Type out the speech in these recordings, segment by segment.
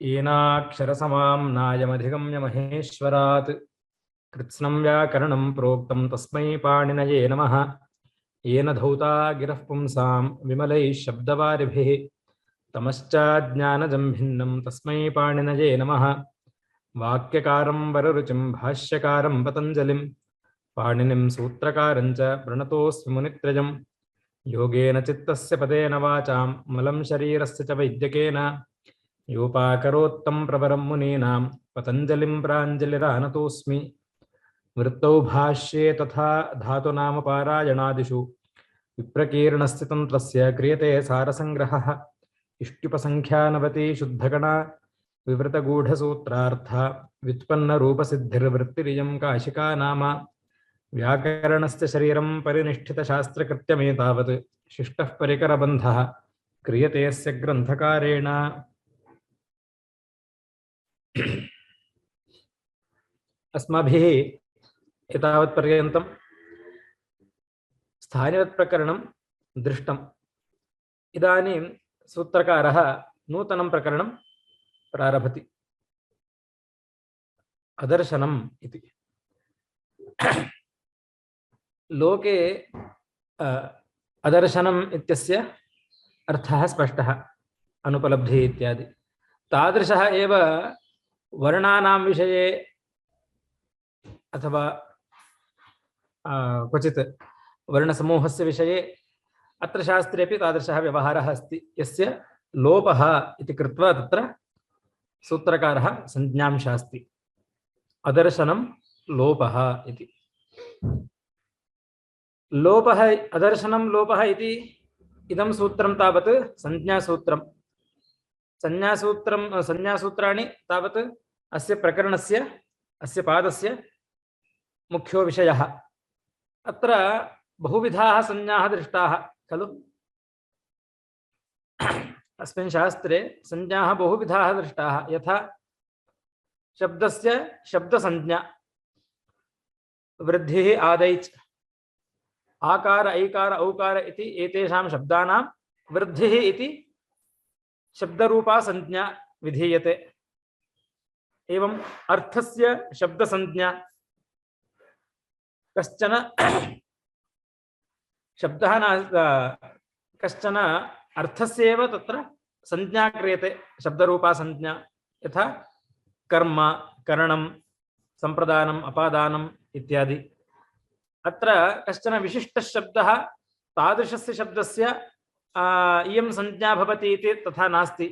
येनाक्षरसमाम्नायमधिगम्य महेश्वरात् कृत्स्नं व्याकरणं प्रोक्तं तस्मै पाणिनये नमः। येन धौता गिरः पुंसां विमलैः शब्दवारिभिः तमश्चाज्ञानजं भिन्नं तस्मै पाणिनये नमः। वाक्यकारं वररुचिं भाष्यकारं पतञ्जलिं पाणिनिं सूत्रकारं च प्रणतोऽस्मि मुनित्रयम्। योगेन चित्तस्य पदेन वाचां मलं शरीरस्य च वैद्यकेन योपाकरोत्तं प्रवरं मुनीनां पतञ्जलिं प्राञ्जलिरानतोऽस्मि। वृत्तौ भाष्ये तथा धातुनामपारायणादिषु विप्रकीर्णस्य तन्त्रस्य क्रियते सारसङ्ग्रहः। इष्ट्युपसङ्ख्यानवति शुद्धगणा विवृतगूढसूत्रार्थ व्युत्पन्नरूपसिद्धिर्वृत्तिरियं काशिका नाम। व्याकरणस्य शरीरं परिनिष्ठितशास्त्रकृत्यमेतावत् शिष्टः परिकरबन्धः क्रियते अस्य ग्रन्थकारेण। अस्माभिः एतावत्पर्यन्तं स्थानिवत्प्रकरणं दृष्टम्। इदानीं सूत्रकारः नूतनं प्रकरणं प्रारभति। अदर्शनम् इति। लोके अदर्शनम् इत्यस्य अर्थः स्पष्टः, अनुपलब्धिः इत्यादि। तादृशः एव वर्णानां विषये अथवा क्वचित् वर्णसमूहस्य विषये अत्र शास्त्रेपि तादृशः व्यवहारः अस्ति, यस्य लोपः इति कृत्वा तत्र सूत्रकारः संज्ञां शास्ति। अदर्शनं लोपः इति। लोपः अदर्शनं लोपः इति इदं सूत्रं तावत् संज्ञासूत्रं। संज्ञासूत्राणि तावत् अस्य प्रकरणस्य अस्य पादस्य मुख्यो विषयः। अत्र बहुविधाः संज्ञाः दृष्टाः खलु। अस्मिन् शास्त्रे संज्ञाः बहुविधाः दृष्टाः। यथा शब्दस्य शब्दसंज्ञा वृद्धिः आदैच् आकार ऐकार औकार इति एतेषां शब्दानां वृद्धिः इति शब्दरूपा संज्ञा विधीयते। एवं अर्थस्य शब्दसंज्ञा कश्चन शब्दः कश्चन अर्थस्येव तत्र संज्ञा क्रियते, शब्दरूपा संज्ञा। यथा कर्म, करणं, संप्रदानम्, अपादानम् इत्यादि। अत्र कश्चन विशिष्टः शब्दः तादृशस्य शब्दस्य इयं संज्ञा भवति इति तथा नास्ति।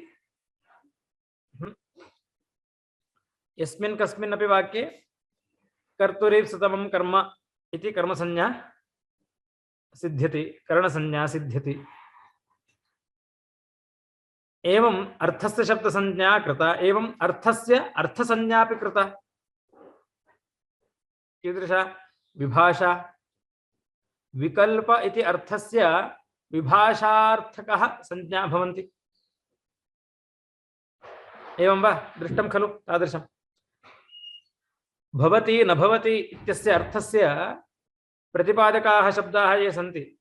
यस्मिन् कस्मिन्नपि वाक्ये कर्तुरीप्सितमं कर्म इति कर्मसंज्ञा सिद्ध्यति, करणसंज्ञा सिद्ध्यति। एवं अर्थस्य शब्दसंज्ञा कृता, एवं अर्थस्य अर्थसंज्ञापि कृता। कीदृशा विभाषा, विकल्प इति अर्थस्य विभाषार्थकः संज्ञा भवन्ति। एवं वा दृष्टं खलु तादृशं। भवति न भवति इत्यस्य अर्थस्य प्रतिपादकाः शब्दाः ये सन्ति,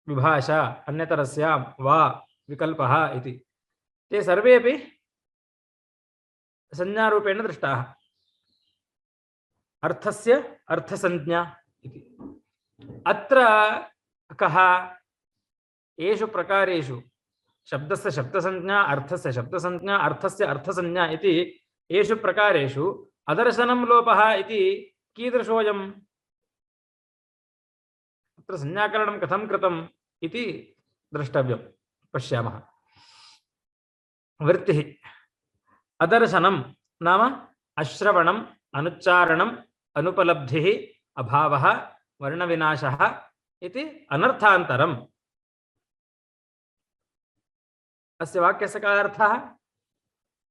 विभाषा, अन्यतरस्यां, वा, विकल्पः इति, ते सर्वेपि संज्ञारूपेण दृष्टाः। अर्थस्य अर्थसंज्ञा इति। अत्र कः एषु प्रकारेषु शब्दस्य शब्दसंज्ञा, अर्थस्य शब्दसंज्ञा, अर्थस्य अर्थसंज्ञा इति एषु प्रकारेषु अदर्शनं लोपः इति कीदृशोऽयम्? अत्र संज्ञाकरणं कथं कृतम् इति द्रष्टव्यं। पश्यामः। वृत्तिः अदर्शनं नाम अश्रवणम्, अनुच्चारणम्, अनुपलब्धिः, अभावः, वर्णविनाशः इति अनर्थान्तरम्। अस्य वाक्यस्य का अर्थः?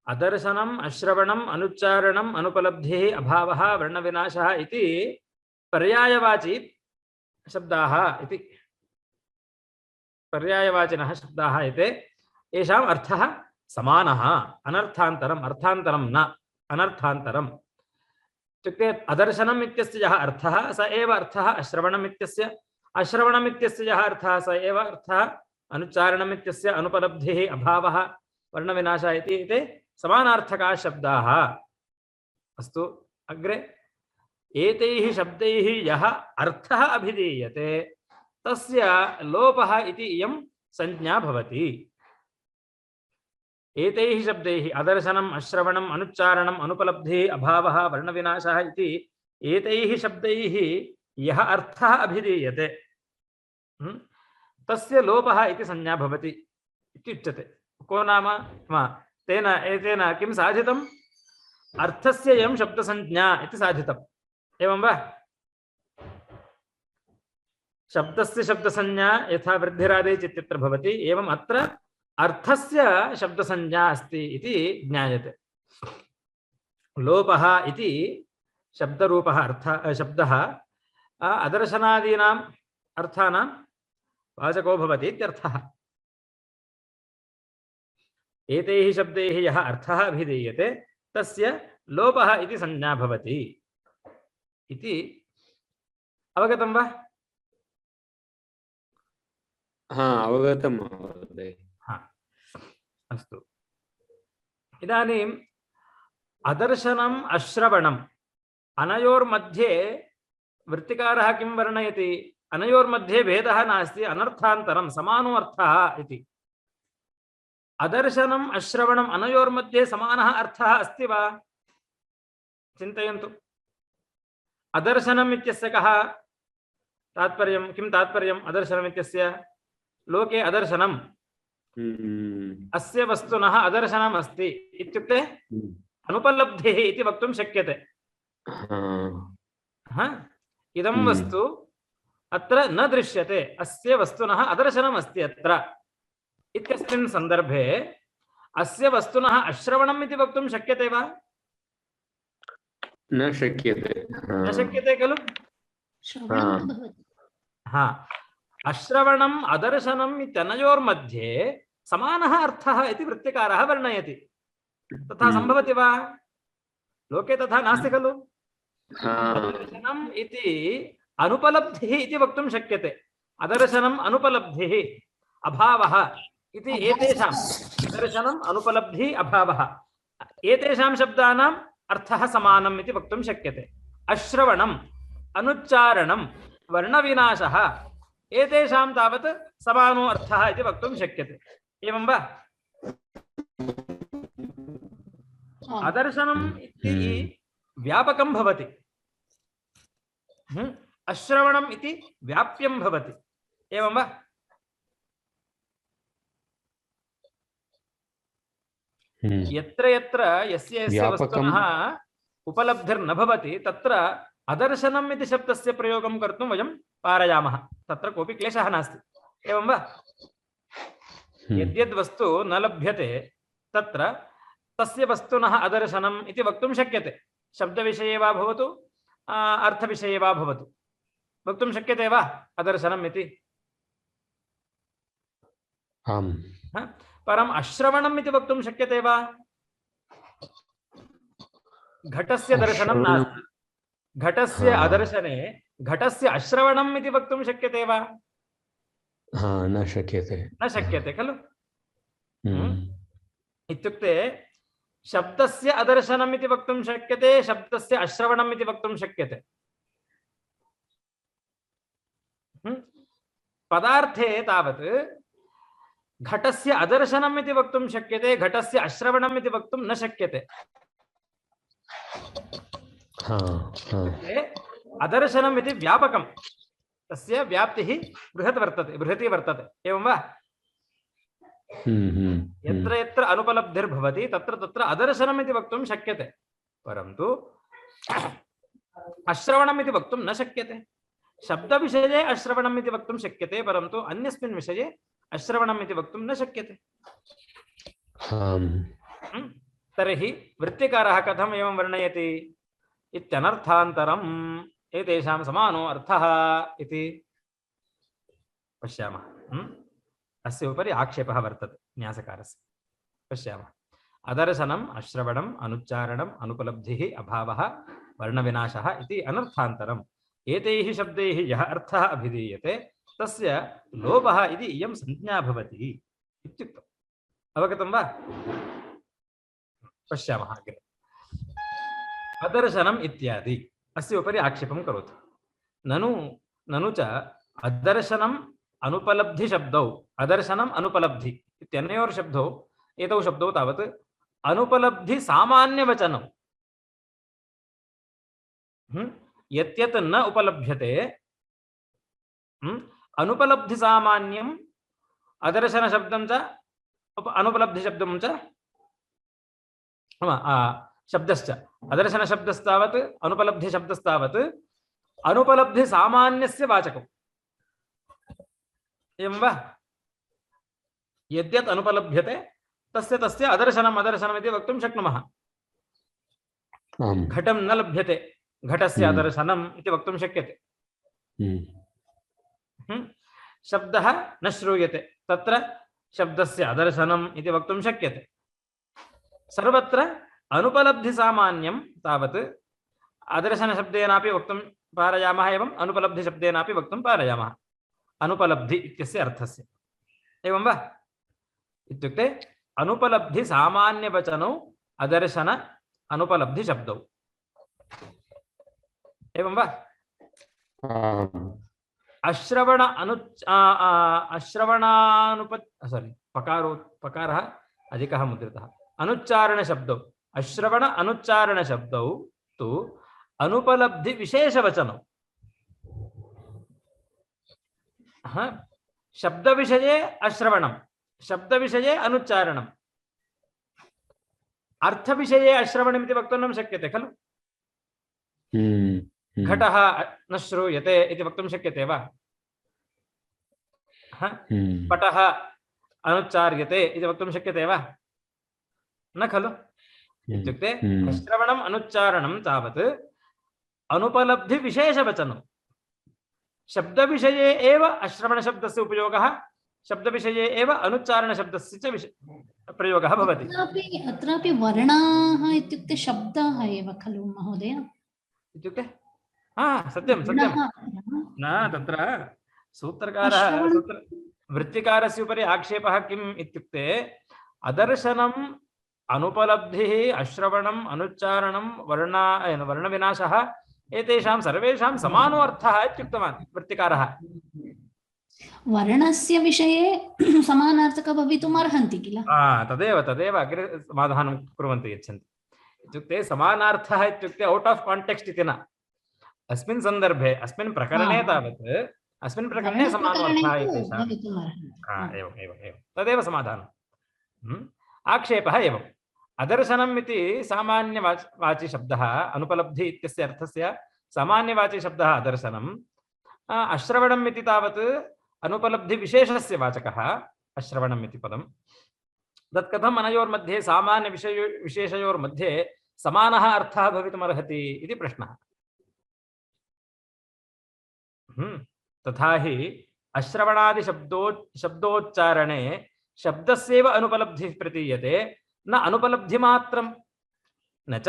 अदर्शनम्, अश्रवणम्, अनुच्चारणम्, अनुपलब्धिः, अभावः, वर्णविनाशः इति पर्यायवाची शब्दाः इति। पर्यायवाचिनः शब्दाः एते, येषाम् अर्थः समानः, अनर्थान्तरम्, अर्थान्तरं न, अनर्थान्तरम्। इत्युक्ते अदर्शनम् इत्यस्य यः अर्थः स एव अर्थः अश्रवणम् इत्यस्य, अश्रवणम् इत्यस्य यः अर्थः स एव अर्थः अनुच्चारणम् इत्यस्य, अनुपलब्धिः, अभावः वर्णविनाश इति एते समानार्थकाः शब्दाः। अस्तु अग्रे एतैः शब्दैः यः अर्थः अभिधीयते तस्य लोपः इति इयं संज्ञा भवति। एतैः शब्दैः अदर्शनम् अश्रवणम् अनुच्चारणम् अनुपलब्धिः अभावः वर्णविनाशः इति एतैः शब्दैः यः अर्थः अभिधीयते तस्य लोपः इति संज्ञा भवति इत्युच्यते। को नाम तेन एतेन किं साधितम्? अर्थस्य यं शब्दसंज्ञा इति साधितम्। एवं वा? शब्दस्य शब्दसंज्ञा यथा वृद्धिरादेः इत्यत्र भवति एवम् अत्र अर्थस्य शब्दसंज्ञा अस्ति इति ज्ञायते। लोपः इति शब्दरूपः शब्दः अदर्शनादीनाम् अर्थानां वाचको भवति इत्यर्थः। एतैः शब्दैः यः अर्थः अभिधीयते तस्य लोपः इति संज्ञा भवति इति अवगतं वा? अवगतं महोदय। अस्तु इदानीम् अदर्शनम् अश्रवणम् अनयोर्मध्ये वृत्तिकारः किं वर्णयति? अनयोर्मध्ये भेदः नास्ति, अनर्थान्तरं समानो अर्थः इति। अदर्शनम् अश्रवणम् अनयोर्मध्ये समानः अर्थः अस्ति वा? चिन्तयन्तु। अदर्शनम् इत्यस्य कः तात्पर्यं? किं तात्पर्यम् अदर्शनम् इत्यस्य? लोके अदर्शनम् अस्य वस्तुनः अदर्शनम् अस्ति इत्युक्ते अनुपलब्धिः इति वक्तुं शक्यते। इदं वस्तु अत्र न दृश्यते, अस्य वस्तुनः अदर्शनम् अस्ति अत्र इत्यस्मिन् सन्दर्भे अस्य वस्तुनः अश्रवणम् इति वक्तुं शक्यते वा? न शक्यते। न शक्यते खलु? अश्रवणम् अदर्शनम् इत्यनयोर्मध्ये समानः अर्थः इति वृत्तिकारः वर्णयति। तथा संभवति वा? लोके तथा नास्ति खलु? अदर्शनम् इति अनुपलब्धिः इति वक्तुं शक्यते। अदर्शनम् अनुपलब्धिः अभावः इति एतेषाम् अदर्शनम् अनुपलब्धिः अभावः एतेषां शब्दानाम् अर्थः समानम् इति वक्तुं शक्यते। अश्रवणम् अनुच्चारणं वर्णविनाशः एतेषां तावत् समानो अर्थः इति वक्तुं शक्यते। एवं वा? अदर्शनम् इति व्यापकं भवति, अश्रवणम् इति व्याप्यं भवति। एवं वा? यत्र यत्र यस्य वस्तुनः उपलब्धिर्न भवति तत्र अदर्शनम् इति शब्दस्य प्रयोगं कर्तुं वयं पारयामः। तत्र कोऽपि क्लेशः नास्ति। एवं वा? यद्यद् वस्तु न लभ्यते तत्र तस्य वस्तुनः अदर्शनम् इति वक्तुं शक्यते। शब्दविषये वा भवतु अर्थविषये वा भवतु वक्तुं शक्यते वा अदर्शनम् इति? आम्। परम् अश्रवणम् इति वक्तुं शक्यते वा? घटस्य दर्शनं नास्ति, घटस्य अदर्शने घटस्य अश्रवणम् इति वक्तुं शक्यते वा? न शक्यते। न शक्यते खलु? इत्युक्ते शब्दस्य अदर्शनम् इति वक्तुं शक्यते, शब्दस्य अश्रवणम् इति वक्तुं शक्यते। पदार्थे तावत् घटस्य अदर्शनम् इति वक्तुं शक्यते, घटस्य अश्रवणम् इति वक्तुं न शक्यते। अदर्शनम् इति व्यापकं, तस्य व्याप्तिः बृहती वर्तते। एवं वा? यत्र यत्र अनुपलब्धिर्भवति तत्र तत्र अदर्शनम् इति वक्तुं शक्यते, परन्तु अश्रवणम् इति वक्तुं न शक्यते। शब्दविषये अश्रवणम् इति वक्तुं शक्यते, परन्तु अन्यस्मिन् विषये अश्रवणम् इति वक्तुं न शक्यते। तर्हि वृत्तिकारः कथम् एवं वर्णयति? इत्यनर्थान्तरम् एतेषां समानो अर्थः इति पश्यामः। अस्य उपरि आक्षेपः वर्तते न्यासकारस्य। पश्यामः। अदर्शनम् अश्रवणम् अनुच्चारणम् अनुपलब्धिः अभावः वर्णविनाशः इति अनर्थान्तरम् एतैः शब्दैः यः अर्थः अभिधीयते तस्य लोपः इति इयं संज्ञा भवति इत्युक्तम्। अवगतं वा? पश्यामः अग्रे। अदर्शनम् इत्यादि अस्य उपरि आक्षेपं करोतु। ननु ननु च अदर्शनम् अनुपलब्धिशब्दौ, अदर्शनम् अनुपलब्धि इत्यनयोर्शब्दौ, एतौ शब्दौ तावत् अनुपलब्धि सामान्यवचनौ। यत् न उपलभ्यते अनुपलब्धि सामान्यम् अदर्शन शब्दं च अनुपलब्धि शब्दं च शब्दश्च अदर्शन शब्दस्तावत् अनुपलब्धि शब्दस्तावत् अनुपलब्धि सामान्यस्य वाचकम्। एवं वा? यद्यत् अनुपलभ्यते तस्य तस्य अदर्शनम् अदर्शनम् इति वक्तुं शक्नुमः। घटं न लभ्यते, घटस्य अदर्शनम् इति वक्तुं शक्यते। शब्दः न श्रूयते, तत्र शब्दस्य अदर्शनम् इति वक्तुं शक्यते। सर्वत्र अनुपलब्धि सामान्यं तावत् अदर्शन शब्देनापि वक्तुं पारयामः, एवं अनुपलब्धि शब्देनापि वक्तुं पारयामः, अनुपलब्धि इत्यस्य अर्थस्य। एवं वा? इत्युक्ते अनुपलब्धि सामान्यवचनौ अदर्शन अनुपलब्धि शब्दौ। एवं वा? अश्रवण पकारः अधिकः मुद्रितः। अनुच्चारण शब्दौ, अश्रवण अनुच्चारण शब्दौ तु अनुपलब्धि विशेषवचनौ। शब्द विषये अश्रवणं, शब्द विषये अनुच्चारणम्, अर्थ विषये अश्रवणम् इति वक्तुं न शक्यते खलु? घटः न श्रूयते इति वक्तुं शक्यते वा? पटः अनुच्चार्यते इति वक्तुं शक्यते वा? न खलु? इत्युक्ते अश्रवणम् अनुच्चारणं तावत् अनुपलब्धि विशेषवचनं। शब्द विषये एव अश्रवण शब्दस्य उपयोगः, शब्द विषये एव अनुच्चारण शब्दस्य च प्रयोगः भवति। अत्रापि वर्णाः इत्युक्ते शब्दाः एव खलु महोदय? इत्युक्ते सत्यं सत्यं न, तत्र सूत्रकारः वृत्तिकारस्य उपरि आक्षेपः किम् इत्युक्ते अदर्शनम् अनुपलब्धिः अश्रवणम् अनुच्चारणं वर्णविनाशः एतेषां सर्वेषां समानो अर्थः इत्युक्तवान् वृत्तिकारः। वर्णस्य विषये समानार्थकः भवितुम् अर्हन्ति किल? तदेव तदेव अग्रे समाधानं कुर्वन्ति यच्छन्ति। इत्युक्ते समानार्थः इत्युक्ते औट् आफ् काण्टेक्स्ट् इति न, अस्मिन् सन्दर्भे अस्मिन् प्रकरणे तावत् अस्मिन् प्रकरणे समानार्थः एतेषाम्। एवम् एवम् एवं तदेव समाधानम्। आक्षेपः एवम्, अदर्शनम् इति सामान्यवाची शब्दः, अनुपलब्धि इत्यस्य अर्थस्य सामान्यवाची शब्दः अदर्शनम्, अश्रवणम् इति तावत् अनुपलब्धि विशेषस्य वाचकः अश्रवणम् इति पदम्। तत् कथम् अनयोर्मध्ये सामान्य विशेषयोर्मध्ये समानः अर्थः भवितुमर्हति इति प्रश्नः। तथा हि अश्रवणादि शब्दोच्चारणे शब्दस्यैव अनुपलब्धिः प्रतीयते, न अनुपलब्धिमात्रं, न च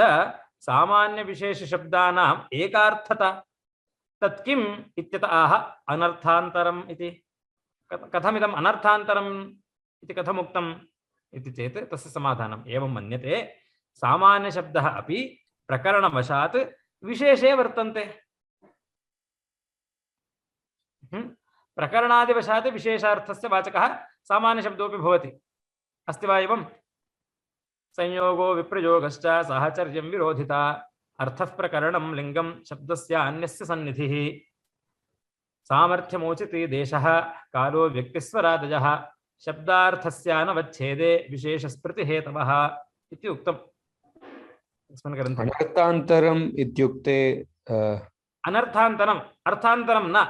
सामान्य विशेष शब्दानाम् एकार्थता। तत्किम् इत्यत आह अनर्थान्तरम् इति। कथमिदम् अनर्थान्तरम् इति कथमुक्तम् इति चेत् तस्य समाधानम् एवं मन्यते, सामान्य शब्दः अपि प्रकरणवशात् विशेषे वर्तन्ते। प्रकरणादिवशात् विशेषार्थस्य वाचकः सामान्य शब्दोऽपि भवति। अस्ति वा एवं? संयोगो विप्रयोगश्च साहचर्यं विरोधिता, अर्थः प्रकरणं लिंगं शब्दस्य अन्यस्य सन्निधिः, सामर्थ्यमोचिति देशः कालो व्यक्तिस्वरादयः, शब्दार्थस्यानवच्छेदे विशेषस्मृतिहेतवः इति उक्तम् अस्मिन् ग्रन्थे। अनर्थान्तरम् इत्युक्ते अनर्थान्तरम्, अर्थान्तरं न,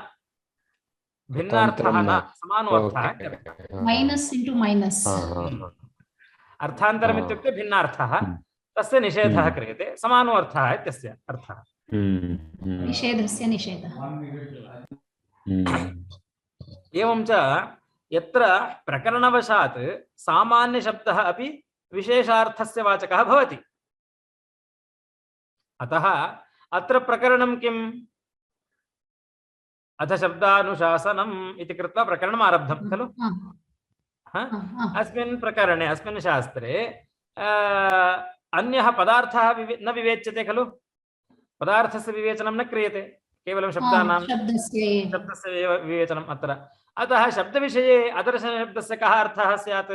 भिन्नार्थः न, समानोऽर्थः। माइनस इनटू माइनस, अर्थान्तरम् इत्युक्ते भिन्नार्थः, तस्य निषेधः क्रियते, समानो अर्थः इत्यस्य अर्थः। निषेधस्य निषेधः। एवं च यत्र प्रकरणवशात् सामान्य शब्दः अपि विशेषार्थस्य वाचकः भवति, अतः अत्र प्रकरणं किम्? अथ शब्दानुशासनम् इति कृत्वा प्रकरणम् आरब्धं खलु। अस्मिन् प्रकरणे अस्मिन् शास्त्रे अन्यः पदार्थः न विवेच्यते खलु पदार्थस्य विवेचनं न क्रियते केवलं शब्दानां शब्दस्य एव विवेचनम् अत्र अतः शब्दविषये अदर्शनशब्दस्य कः अर्थः स्यात्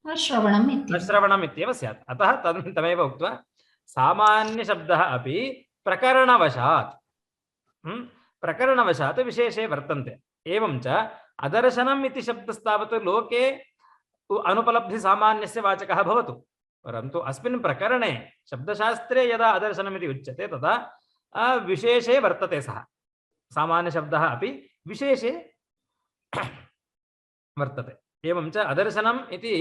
अश्रवणम् इत्येव स्यात् अतः तमेव उक्त्वा सामान्यशब्दः अपि प्रकरणवशात् विशेषे वर्तन्ते एवं च अदर्शनम् इति शब्दस्तावत् लोके अनुपलब्धिसामान्यस्य वाचकः भवतु परन्तु अस्मिन् प्रकरणे शब्दशास्त्रे यदा अदर्शनम् इति उच्यते तदा विशेषे वर्तते सः सामान्यशब्दः अपि विशेषे वर्तते एवं च अदर्शनम् इति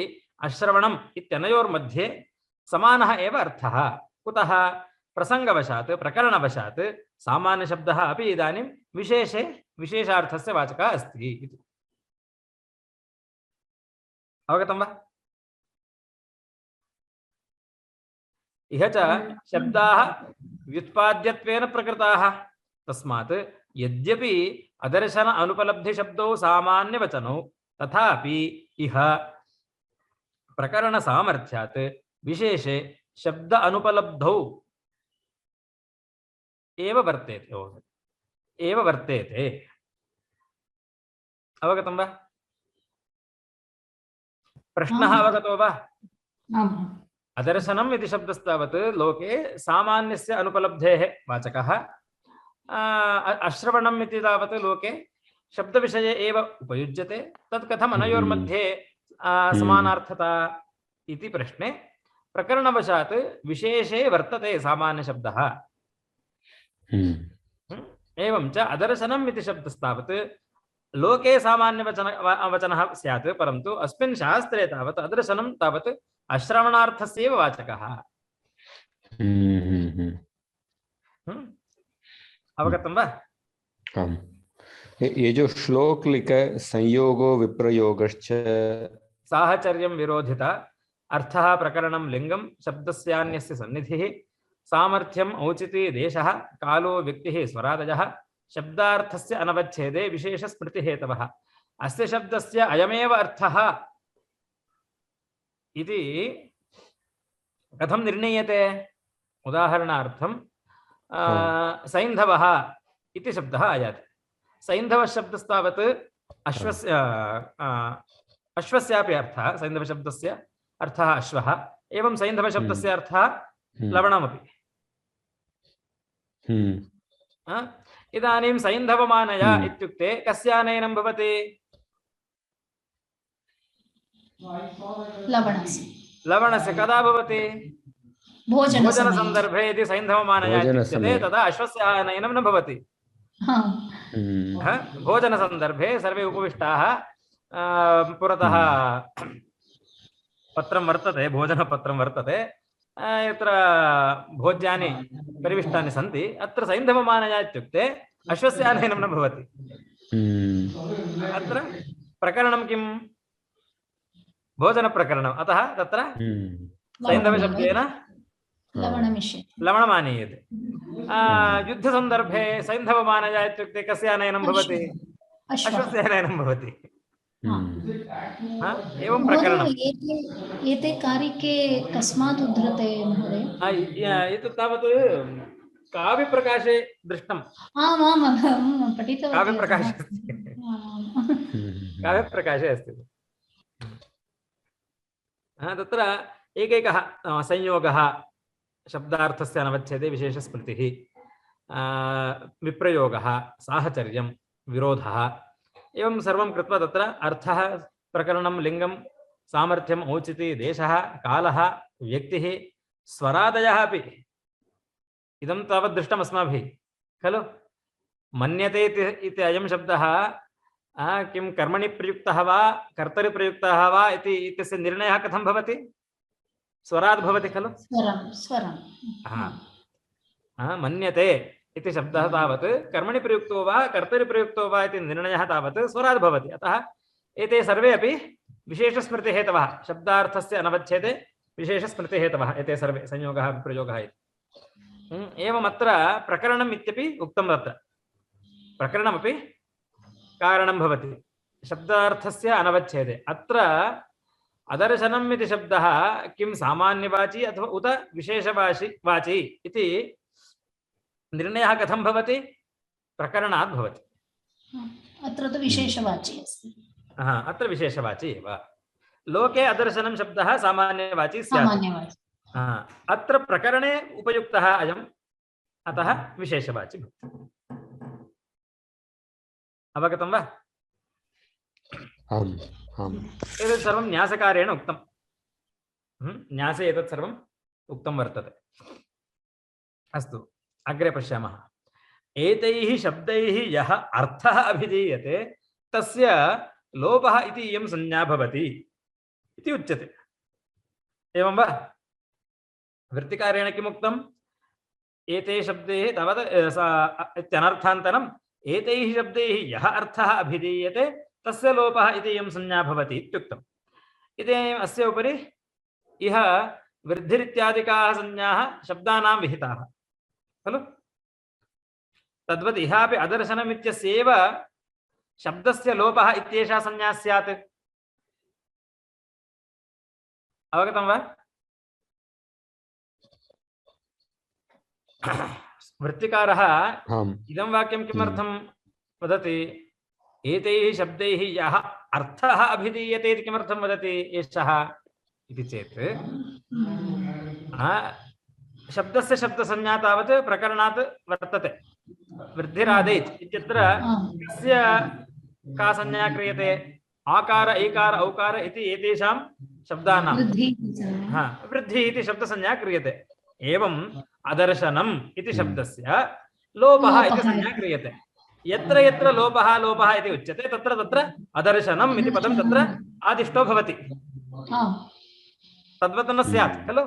अश्रवणम् इत्यनयोर्मध्ये समानः एव अर्थः कुतः प्रसङ्गवशात् प्रकरणवशात् सामान्यशब्दः अपि इदानीं विशेषे विशेषार्थस्य वाचकः अस्ति इति अवगतं वा इह च शब्दाः व्युत्पाद्यत्वेन प्रकृताः तस्मात् यद्यपि अदर्शन अनुपलब्धिशब्दौ सामान्यवचनौ तथापि इह प्रकरणसामर्थ्यात् विशेषे शब्द अनुपलब्धौ एव वर्तेते अवगतं वा प्रश्नः अवगतो वा अदर्शनम् इति शब्दस्तावत् लोके सामान्यस्य अनुपलब्धेः वाचकः अश्रवणम् इति तावत् लोके शब्दविषये एव उपयुज्यते तत् कथम् अनयोर्मध्ये समानार्थता इति प्रश्ने प्रकरणवशात् विशेषे वर्तते सामान्यशब्दः एवं च अदर्शनम् इति शब्दस्तावत् लोके सामान्यवचनः स्यात् परन्तु अस्मिन् शास्त्रे तावत् अदर्शनं तावत् अश्रवणार्थस्यैव वाचकः अवगतं वा ये जो श्लोक लिखा संयोगो विप्रयोगश्च साहचर्यं विरोधिता अर्थः प्रकरणं लिंगं शब्दस्यान्यस्य सन्निधिः सामर्थ्यम् औचिति देशः कालो व्यक्तिः स्वरादयः शब्दार्थस्य अनवच्छेदे विशेष स्मृति हेतवः अस्य शब्दस्य अयमेव अर्थः इति कथं निर्णीयते उदाहरणार्थं सैन्धवः इति शब्दः आयाति सैन्धव शब्दस्तावत् अश्वस्यापि अर्थः सैन्धव शब्दस्य अर्थः अश्वः एवं सैन्धव शब्दस्य अर्थः लवणमपि इदानीं सैन्धवमानय इत्युक्ते कस्यानयनं भवति लवणस्य कदा भवति भोजनसन्दर्भे यदि सैन्धवमानय इत्युच्यते तदा अश्वस्य आनयनं न भवति भोजनसन्दर्भे सर्वे उपविष्टाः पुरतः पत्रं वर्तते भोजनपत्रं वर्तते यत्र भोज्यानि परिविष्टानि सन्ति अत्र सैन्धवमानय इत्युक्ते अश्वस्य आनयनं न भवति अत्र प्रकरणं किं भोजनप्रकरणम् अतः तत्र सैन्धवशब्देन लवणमानीयते युद्धसन्दर्भे सैन्धवमानय इत्युक्ते कस्य आनयनं भवति अश्वस्य आनयनं भवति एवं प्रकरणम् एते कारिके कस्मात् उद्धृते महोदय एतत् तावत् काव्यप्रकाशे दृष्टम् आमाम् पठितवती काव्यप्रकाशे अस्ति तत्र एकैकः संयोगः शब्दार्थस्य अनवच्छेदे विशेषस्मृतिः विप्रयोगः साहचर्यं विरोधः एवं सर्वं कृत्वा तत्र अर्थः प्रकरणं लिङ्गं सामर्थ्यम् औचिति देशः कालः व्यक्तिः स्वरादयः अपि इदं तावत् दृष्टम् अस्माभिः खलु मन्यते इति अयं शब्दः किं कर्मणि प्रयुक्तः वा कर्तरि प्रयुक्तः वा इति इत्यस्य निर्णयः कथं भवति स्वराद् भवति खलु मन्यते इति शब्दः तावत् कर्मणि प्रयुक्तो वा कर्तरि प्रयुक्तो वा इति निर्णयः तावत् स्वराद् भवति अतः एते सर्वे अपि विशेषस्मृतिहेतवः शब्दार्थस्य अनवच्छेदे विशेषस्मृतिहेतवः एते सर्वे संयोगः प्रयोगः इति एवम् अत्र प्रकरणम् इत्यपि उक्तं तत्र प्रकरणमपि कारणं भवति शब्दार्थस्य अनवच्छेदे अत्र अदर्शनम् इति शब्दः किं सामान्यवाची अथवा उत विशेषवाची वाची इति निर्णयः कथं भवति प्रकरणात् भवति अत्र तु विशेषवाची अस्ति अत्र विशेषवाची एव लोके अदर्शनं शब्दः सामान्यवाची स्यात् सामान्यवाची अत्र प्रकरणे उपयुक्तः अयम् अतः विशेषवाची भवति अवगतं वा आम् आम् एतत् सर्वं न्यासकारेण उक्तं न्यासे एतत् सर्वम् उक्तं वर्तते अस्तु अग्रे पश्यामः एतैः शब्दैः यः अर्थः अभिधीयते तस्य लोपः इति इयं संज्ञा भवति इति उच्यते एवं वा वृत्तिकारेण किम् उक्तम् एते शब्दैः तावत् इत्यनर्थान्तरम् एतैः शब्दैः यः अर्थः अभिधीयते तस्य लोपः इति इयं संज्ञा भवति इत्युक्तम् इदानीम् अस्य उपरि इह वृद्धिरित्यादिकाः संज्ञाः शब्दानां विहिताः खलु तद्वत् इहापि अदर्शनम् इत्यस्यैव शब्दस्य लोपः इत्येषा संज्ञा स्यात् अवगतं वा वृत्तिकारः इदं वाक्यं किमर्थं वदति एतैः शब्दैः यः अर्थः अभिधीयते इति किमर्थं वदति एषः इति चेत् शब्दस्य शब्दसंज्ञा तावत् प्रकरणात् वर्तते वृद्धिरादेत् इत्यत्र कस्य का संज्ञा क्रियते आकार ऐकार औकार इति एतेषां शब्दानां वृद्धिः इति शब्दसंज्ञा क्रियते एवम् अदर्शनम् इति शब्दस्य लोपः इति संज्ञा क्रियते यत्र यत्र लोपः लोपः इति उच्यते तत्र तत्र अदर्शनम् इति पदं तत्र आदिष्टो भवति तद्वत् न स्यात् खलु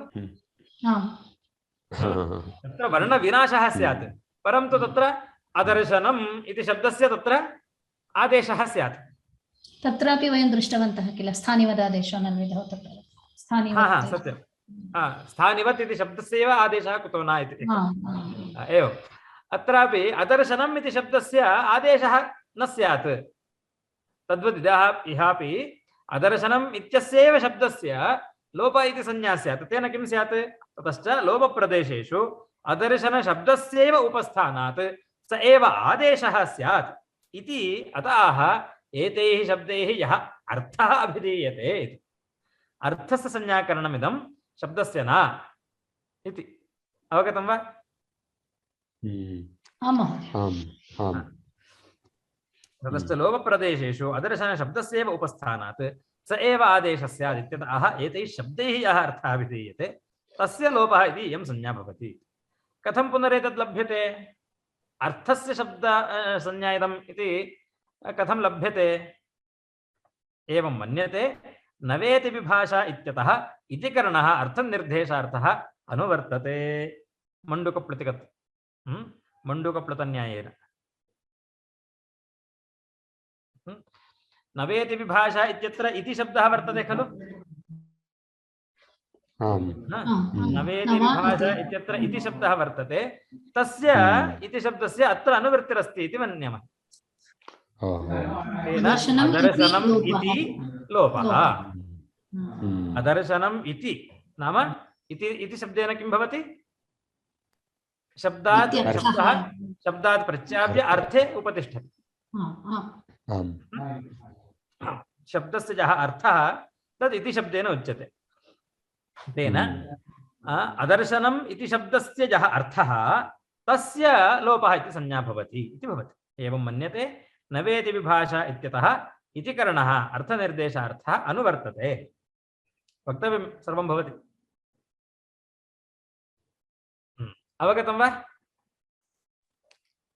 तत्र वर्णविनाशः स्यात् परन्तु तत्र अदर्शनम् इति शब्दस्य तत्र आदेशः स्यात् तत्रापि वयं दृष्टवन्तः किल स्थानिवदादेशो नन्विधौ तत्र स्थानिवत् सत्यं स्थानिवत् इति शब्दस्यैव आदेशः कुतो न इति एवम् अत्रापि अदर्शनम् इति शब्दस्य आदेशः न स्यात् तद्वत् इहापि अदर्शनम् इत्यस्यैव शब्दस्य लोप इति संज्ञा स्यात् तेन किं स्यात् ततश्च लोपप्रदेशेषु अदर्शनशब्दस्यैव उपस्थानात् स एव आदेशः स्यात् इति अतः एतैः शब्दैः यः अर्थः अभिधीयते इति अर्थस्य संज्ञाकरणमिदं शब्दस्य न इति अवगतं वा ततश्च लोपप्रदेशेषु अदर्शनशब्दस्यैव उपस्थानात् स एव आदेशः स्यात् इत्यतः एतैः शब्दैः यः अर्थः अभिधीयते तस्य लोपः इति इयं संज्ञा भवति कथं पुनरेतत् लभ्यते अर्थस्य शब्द संज्ञा इदम् इति कथं लभ्यते एवं मन्यते नवेति विभाषा इत्यतः इति करणः अर्थनिर्देशार्थः अनुवर्तते मण्डूकप्लुतिकत् मण्डूकप्लुतन्यायेन नवेति विभाषा इत्यत्र इति शब्दः वर्तते खलु नवेति विभाषा इत्यत्र इति शब्दः वर्तते तस्य इति शब्दस्य अत्र अनुवृत्तिरस्ति इति मन्यामः अदर्शनम् इति लोपः अदर्शनम् इति नाम इति शब्देन किं भवति शब्दात् शब्दः शब्दात् प्रत्याप्य अर्थे उपतिष्ठति शब्दस्य यः अर्थः तद् इति शब्देन उच्यते तेन अदर्शनम् इति शब्दस्य यः अर्थः तस्य लोपः इति संज्ञा भवति इति भवति एवं मन्यते नवेति विभाषा इत्यतः इति करणः अर्थनिर्देशार्थः अनुवर्तते वक्तव्यं सर्वं भवति अवगतं वा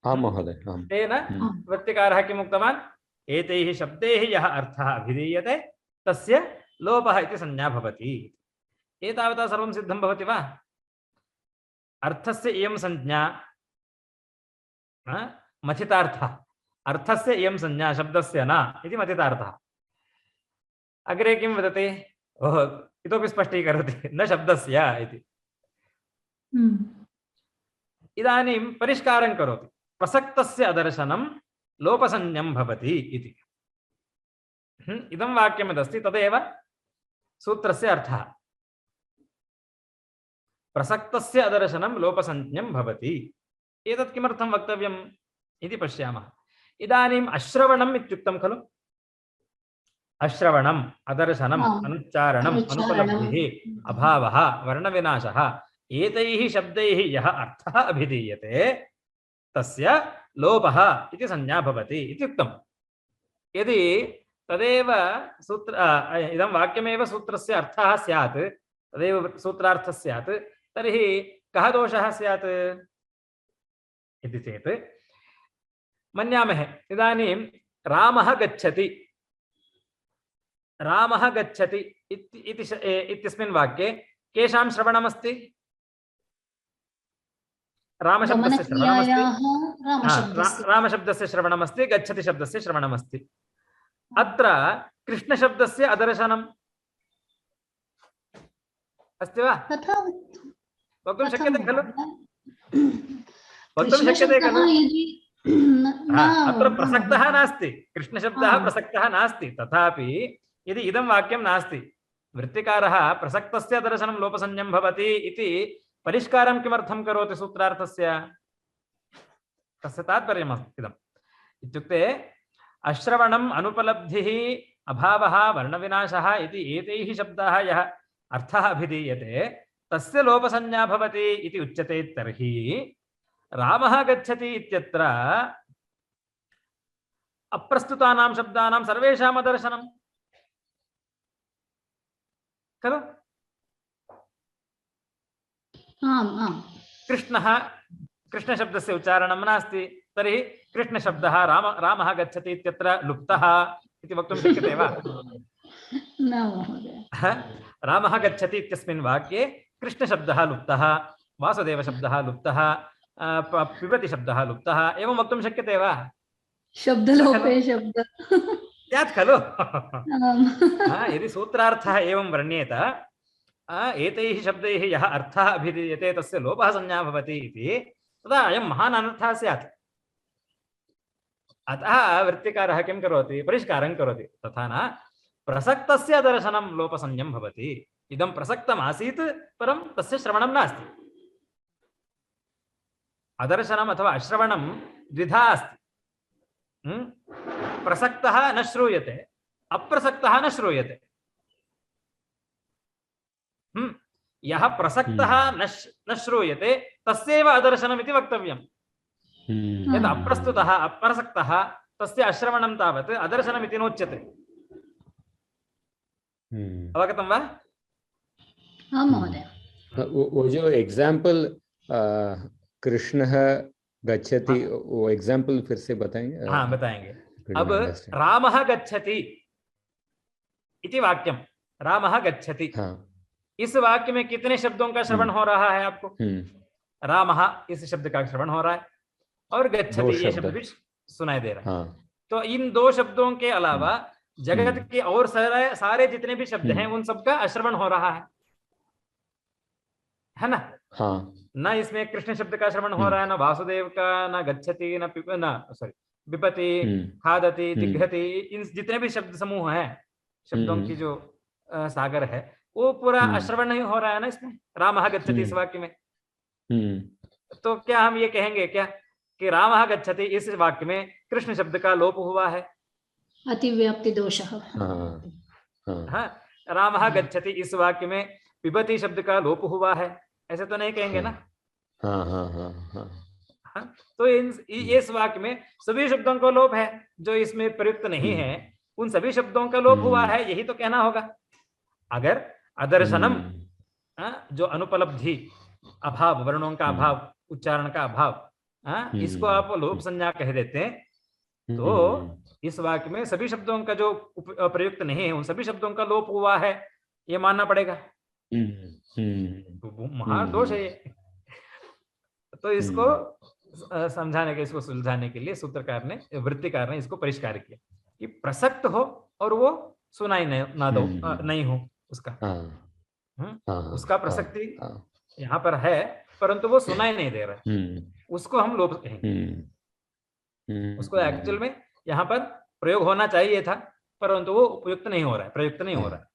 आम् महोदय तेन वृत्तिकारः किम् उक्तवान् एतैः शब्दैः यः अर्थः अभिधीयते तस्य लोपः इति संज्ञा भवति एतावता सर्वं सिद्धं भवति वा अर्थस्य इयं संज्ञा मथितार्थः अर्थस्य इयं संज्ञा शब्दस्य न इति मथितार्थः अग्रे किं वदति ओहो इतोपि स्पष्टीकरोति न शब्दस्य इति इदानीं परिष्कारं करोति प्रसक्तस्य अदर्शनं लोपसंज्ञं भवति इति इदं वाक्यं यदस्ति तदेव सूत्रस्य अर्थः। प्रसक्तस्य अदर्शनं लोपसंज्ञं भवति। एतत् किमर्थं वक्तव्यम् इति पश्यामः। इदानीम् अश्रवणम् इत्युक्तं खलु। अश्रवणम्, अदर्शनम्, अनुच्चारणम्, अनुपलब्धिः, अभावः, वर्णविनाशः, एतैः शब्दैः यः अर्थः अभिधीयते तस्य लोपः इति संज्ञा भवति इत्युक्तम्। यदि तदेव सूत्र इदं वाक्यमेव सूत्रस्य अर्थः स्यात्, तदेव सूत्रार्थः स्यात्, तर्हि कः दोषः स्यात् इति चेत् मन्यामहे इदानीं रामः गच्छति, रामः गच्छति इत्यस्मिन् वाक्ये केषां श्रवणमस्ति? रामशब्दस्य श्रवणमस्ति, रामशब्दस्य श्रवणमस्ति, गच्छति शब्दस्य श्रवणमस्ति। अत्र कृष्णशब्दस्य अदर्शनम् अस्ति वा? वक्तुं शक्यते खलु, वक्तुं शक्यते खलु। अत्र प्रसक्तः नास्ति, कृष्णशब्दः प्रसक्तः नास्ति। तथापि यदि इदं वाक्यं नास्ति, वृत्तिकारः प्रसक्तस्य दर्शनं लोपसंज्ञं भवति इति परिष्कारं किमर्थं करोति सूत्रार्थस्य? तस्य तात्पर्यम् इदम्। इत्युक्ते अश्रवणम्, अनुपलब्धिः, अभावः, वर्णविनाशः इति एतैः शब्दाः यः अर्थः अभिधीयते तस्य लोपसंज्ञा भवति इति उच्यते। तर्हि रामः गच्छति इत्यत्र अप्रस्तुतानां शब्दानां सर्वेषाम् अदर्शनं खलु। कृष्णः, कृष्णशब्दस्य उच्चारणं नास्ति, तर्हि कृष्णशब्दः रामः गच्छति इत्यत्र लुप्तः इति वक्तुं शक्यते वा? न महोदय। रामः गच्छति इत्यस्मिन् वाक्ये कृष्णशब्दः लुप्तः, वासुदेवशब्दः लुप्तः, पिबति शब्दः लुप्तः, एवं वक्तुं शक्यते वा? शब्दलोपे शब्द स्यात् खलु। यदि सूत्रार्थः एवं वर्ण्येत, एतैः शब्दैः यः अर्थः अभिधीयते तस्य लोपः संज्ञा भवति इति, तदा अयं महान् अनर्थः स्यात्। अतः वृत्तिकारः किं करोति? परिष्कारं करोति। तथा न प्रसक्तस्य दर्शनं लोपसंज्ञं भवति। इदं प्रसक्तमासीत् परं तस्य श्रवणं नास्ति। अदर्शनम् अथवा अश्रवणं द्विधा अस्ति। प्रसक्तः न श्रूयते, अप्रसक्तः न श्रूयते। यः प्रसक्तः न श्रूयते तस्यैव अदर्शनम् इति वक्तव्यम्। यद् अप्रस्तुतः अप्रसक्तः तस्य अश्रवणं तावत् अदर्शनम् इति नोच्यते। अवगतं वा? हाँ महोदय। वो जो एग्जाम्पल कृष्णः गच्छति, वो एग्जाम्पल फिर से बताएंगे? हाँ बताएंगे। अब रामः गच्छति इति वाक्यम, रामः गच्छति, इस वाक्य में कितने शब्दों का श्रवण हो रहा है आपको? रामः इस शब्द का श्रवण हो रहा है और गच्छति ये शब्द भी सुनाई दे रहा है। तो इन दो शब्दों के अलावा जगत के और सारे जितने भी शब्द हैं उन सबका अश्रवण हो रहा है ना? हाँ। न इसमें कृष्ण शब्द का श्रवण हो रहा है, न वासुदेव का, न गच्छति, न विपति, खादति, जिघ्रति, इन जितने भी शब्द समूह हैं, शब्दों की जो सागर है, वो पूरा अश्रवण नहीं हो रहा है ना इसमें, रामः गच्छति इस वाक्य में। तो क्या हम ये कहेंगे क्या कि रामः गच्छति इस वाक्य में कृष्ण शब्द का लोप हुआ है? अतिव्याप्ति दोषः। हाँ, रामः गच्छति इस वाक्य में पिबति शब्द का लोप हुआ है, ऐसे तो नहीं कहेंगे ना? हाँ, तो इस वाक्य में सभी शब्दों का लोप है, जो इसमें प्रयुक्त नहीं है उन सभी शब्दों का लोप हुआ है, यही तो कहना होगा। अगर अदर्शनम जो अनुपलब्धि, अभाव, वर्णों का अभाव, उच्चारण का अभाव, इसको आप लोप संज्ञा कह देते हैं, तो इस वाक्य में सभी शब्दों का जो प्रयुक्त नहीं है उन सभी शब्दों का लोप हुआ है, ये मानना पड़ेगा। तो महादोष है ये। तो इसको समझाने के, इसको सुलझाने के लिए सूत्रकार ने, वृत्तिकार ने इसको परिष्कार किया कि प्रसक्त हो और वो सुनाई नहीं हो उसका, उसका प्रसक्ति यहाँ पर है परंतु वो सुनाई नहीं दे रहा है, उसको हम लोप कहेंगे। उसको एक्चुअल में यहाँ पर प्रयोग होना चाहिए था, परंतु वो उपयुक्त नहीं हो रहा है, प्रयुक्त नहीं हो रहा है,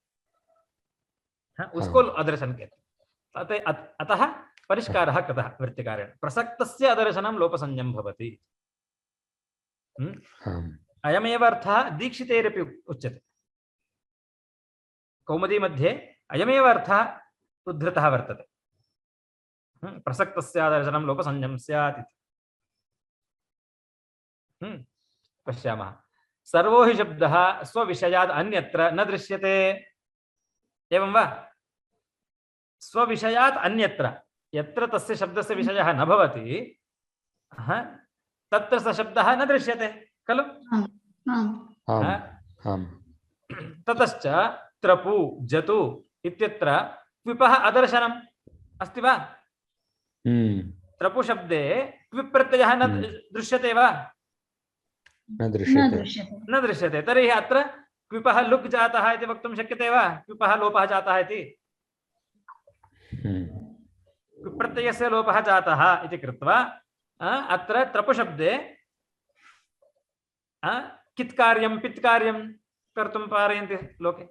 हाँ, उसको अदर्शन कहते हैं। अतः परिष्कारः कृतः वृत्तिकारेण, प्रसक्तस्य अदर्शनं लोपसंज्ञं भवति। अयमेव अर्थः दीक्षितेरपि उच्यते। कौमुदी मध्ये अयमेव अर्थः उद्धृतः वर्तते, प्रसक्तस्य अदर्शनं लोपसंज्ञं स्यात् इति। पश्यामः। सर्वो हि शब्दः स्वविषयात् अन्यत्र न दृश्यते, एवं वा? स्वविषयात् अन्यत्र, यत्र तस्य शब्दस्य विषयः न भवति तत्र स शब्दः न दृश्यते खलु? ततश्च त्रपु जतु इत्यत्र क्विपः अदर्शनम् अस्ति वा? त्रपु शब्दे क्विप् प्रत्ययः न दृश्यते वा? न दृश्यते। न दृश्यते। तर्हि अत्र क्विपः लुक् जातः इति वक्तुं शक्यते वा? क्विपः लोपः जातः इति? क्विप् प्रत्ययस्य लोपः जातः इति कृत्वा अत्र त्रपु शब्दे कित् कार्यं पित् कार्यं कर्तुं पारयन्ति लोके।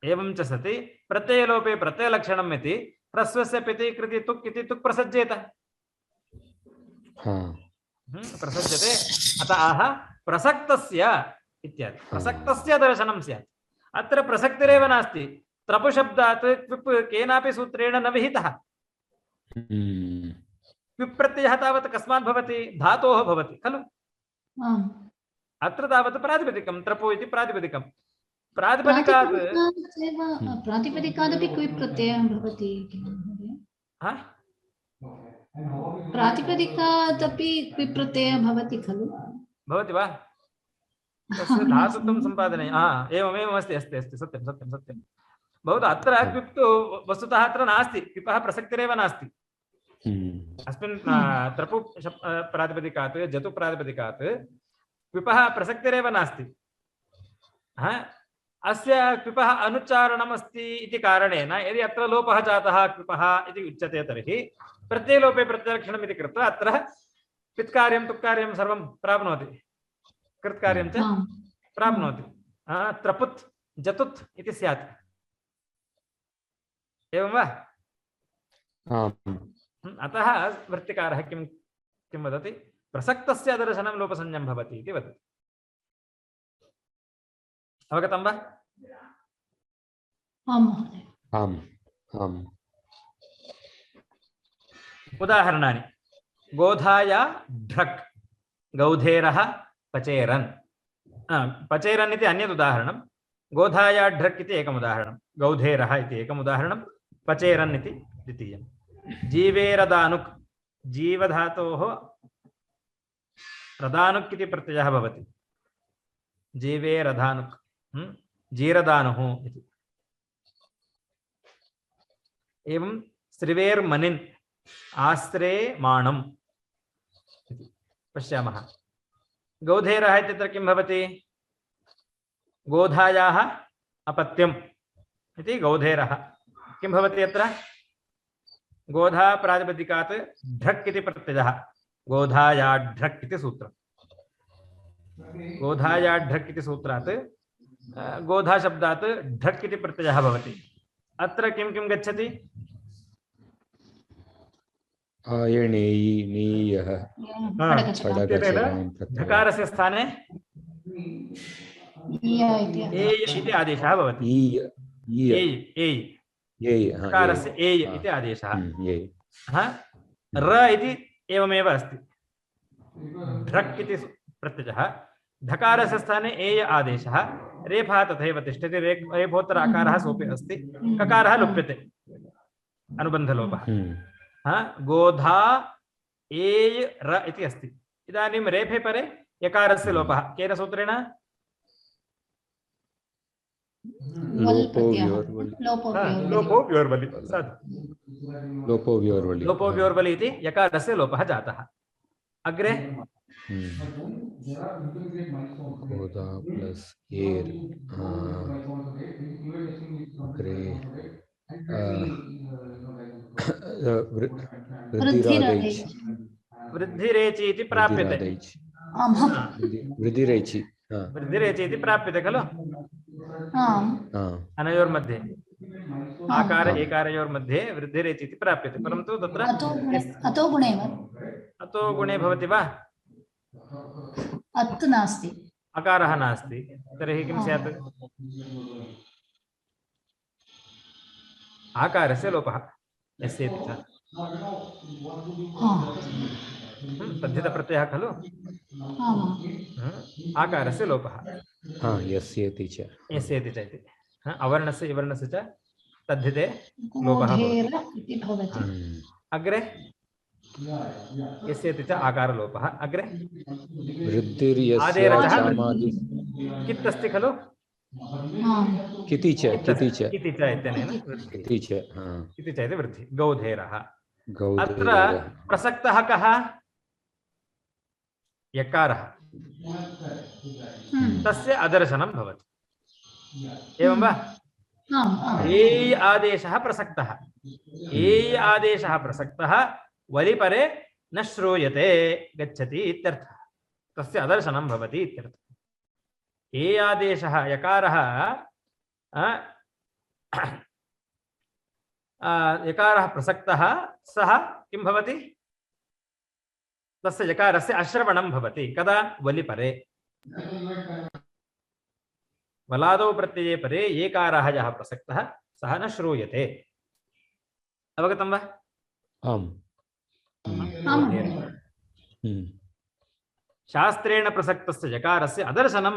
एवं च सति प्रत्ययलोपे प्रत्ययलक्षणम् इति ह्रस्वस्य पिति कृति तुक् इति तुक् प्रसज्येत, प्रसज्यते। अतः प्रसक्तस्य इत्यादि प्रसक्तस्य दर्शनं स्यात्। अत्र प्रसक्तिरेव नास्ति, त्रपु शब्दात् क्विप् केनापि सूत्रेण न विहितः। क्विप् प्रत्ययः तावत् कस्मात् भवति? धातोः भवति खलु? अत्र तावत् प्रातिपदिकं, त्रपु इति प्रातिपदिकं। प्रातिपदिकात् प्रातिपदिकादपि क्विप् प्रत्ययः भवति किल महोदय? प्रातिपदिकादपि क्विप् प्रत्ययः भवति खलु? भवति वा? तस्य धातुत्वं सम्पादने एवमेवम् अस्ति अस्ति अस्ति सत्यं सत्यं सत्यं। भवतु अत्र क्विप् तु वस्तुतः अत्र नास्ति, क्विपः प्रसक्तिरेव नास्ति। अस्मिन् त्रपु प्रातिपदिकात् जतु प्रातिपदिकात् क्विपः प्रसक्तिरेव नास्ति। अस्य क्विपः अनुच्चारणमस्ति इति कारणेन यदि अत्र लोपः जातः क्विपः इति उच्यते तर्हि प्रत्ययलोपे प्रत्ययलक्षणम् इति कृत्वा अत्र पित्कार्यं तुक्कार्यं सर्वं प्राप्नोति, कृत्कार्यं च प्राप्नोति। त्रपुत् जतुत् इति स्यात्, एवं वा? अतः वृत्तिकारः किं वदति? प्रसक्तस्य अदर्शनं लोपसंज्ञं भवति इति वदति। अवगतं वा? आम् महोदय। आम् आम्। उदाहरणानि। गोधाया ढ्रक्, गौधेरः पचेरन्। पचेरन् इति अन्यद् उदाहरणं, गोधाया ढ्रक् इति एकम् उदाहरणं, गौधेरः इति एकम् उदाहरणं, पचेरन् इति द्वितीयं। जीवेरदानुक्, जीवधातोः रदानुक् इति प्रत्ययः भवति। जीवेरदानुक्, जीरदानुः इति। एवं स्त्रिवेर्मनिन्, आस्त्रे माणम् इति पश्यामः। गौधेरः इत्यत्र किं भवति? गोधायाः अपत्यम् इति गौधेरः। किं भवति अत्र? गोधा प्रातिपदिकात् ढ्रक् इति प्रत्ययः, गोधाया ढ्रक् इति सूत्रम्। गोधाया ढ्रक् इति सूत्रात् गोधा शब्दात् ढक् इति प्रत्ययः भवति। अत्र किं किं गच्छति? ढकारस्य स्थाने एय् इति आदेशः भवति। ढकारस्य एय् इति आदेशः। र इति एवमेव अस्ति, ढक् इति प्रत्ययः, ढकारस्य स्थाने एय आदेशः, रेफः तथैव तिष्ठति, रेफोत्तर आकारः सोऽपि अस्ति, ककारः लुप्यते, अनुबन्धलोपः। गोधा एय् र इति अस्ति। इदानीं रेफे परे यकारस्य लोपः केन सूत्रेण? लोपो व्योर्वलि। लोपो व्योर्वलि इति यकारस्य लोपः जातः। अग्रे गोधा प्लस एर् वृद्धिरेचि इति प्राप्यते। आम् वृद्धिरेचि वृद्धिरेचि इति प्राप्यते खलु आम् अनयोर्मध्ये आकार आम्। एकारयोर्मध्ये वृद्धिरेचि इति प्राप्यते परन्तु तत्र अतो गुणे वा अतो गुणे भवति वा अत् नास्ति अकारः नास्ति तर्हि किं स्यात् आकारस्य लोपः यस्येति च तद्धितप्रत्ययः खलु आकारस्य लोपः यस्येति च यस्येति च इति अवर्णस्य इवर्णस्य च तद्धिते लोपः भवति अग्रे यस्येति च आकारलोपः अग्रे आदेरचः कित् अस्ति खलु किति च इत्यनेन किति च इति च इति वृद्धि गौधेरः अत्र गौधेरः प्रसक्तः कः यकारः तस्य अदर्शनं भवति एवं वा एय् आदेशः प्रसक्तः एय् आदेशः प्रसक्तः वलिपरे न श्रूयते गच्छति इत्यर्थः तस्य अदर्शनं भवति इत्यर्थः एय् आदेशः यकारः यकारः प्रसक्तः सः किं भवति तस्य यकारस्य अश्रवणं भवति कदा वलिपरे वलादौ प्रत्यये परे एकारः यः प्रसक्तः सः न श्रूयते अवगतं वा आम् शास्त्रेण प्रसक्तस्य यकारस्य अदर्शनं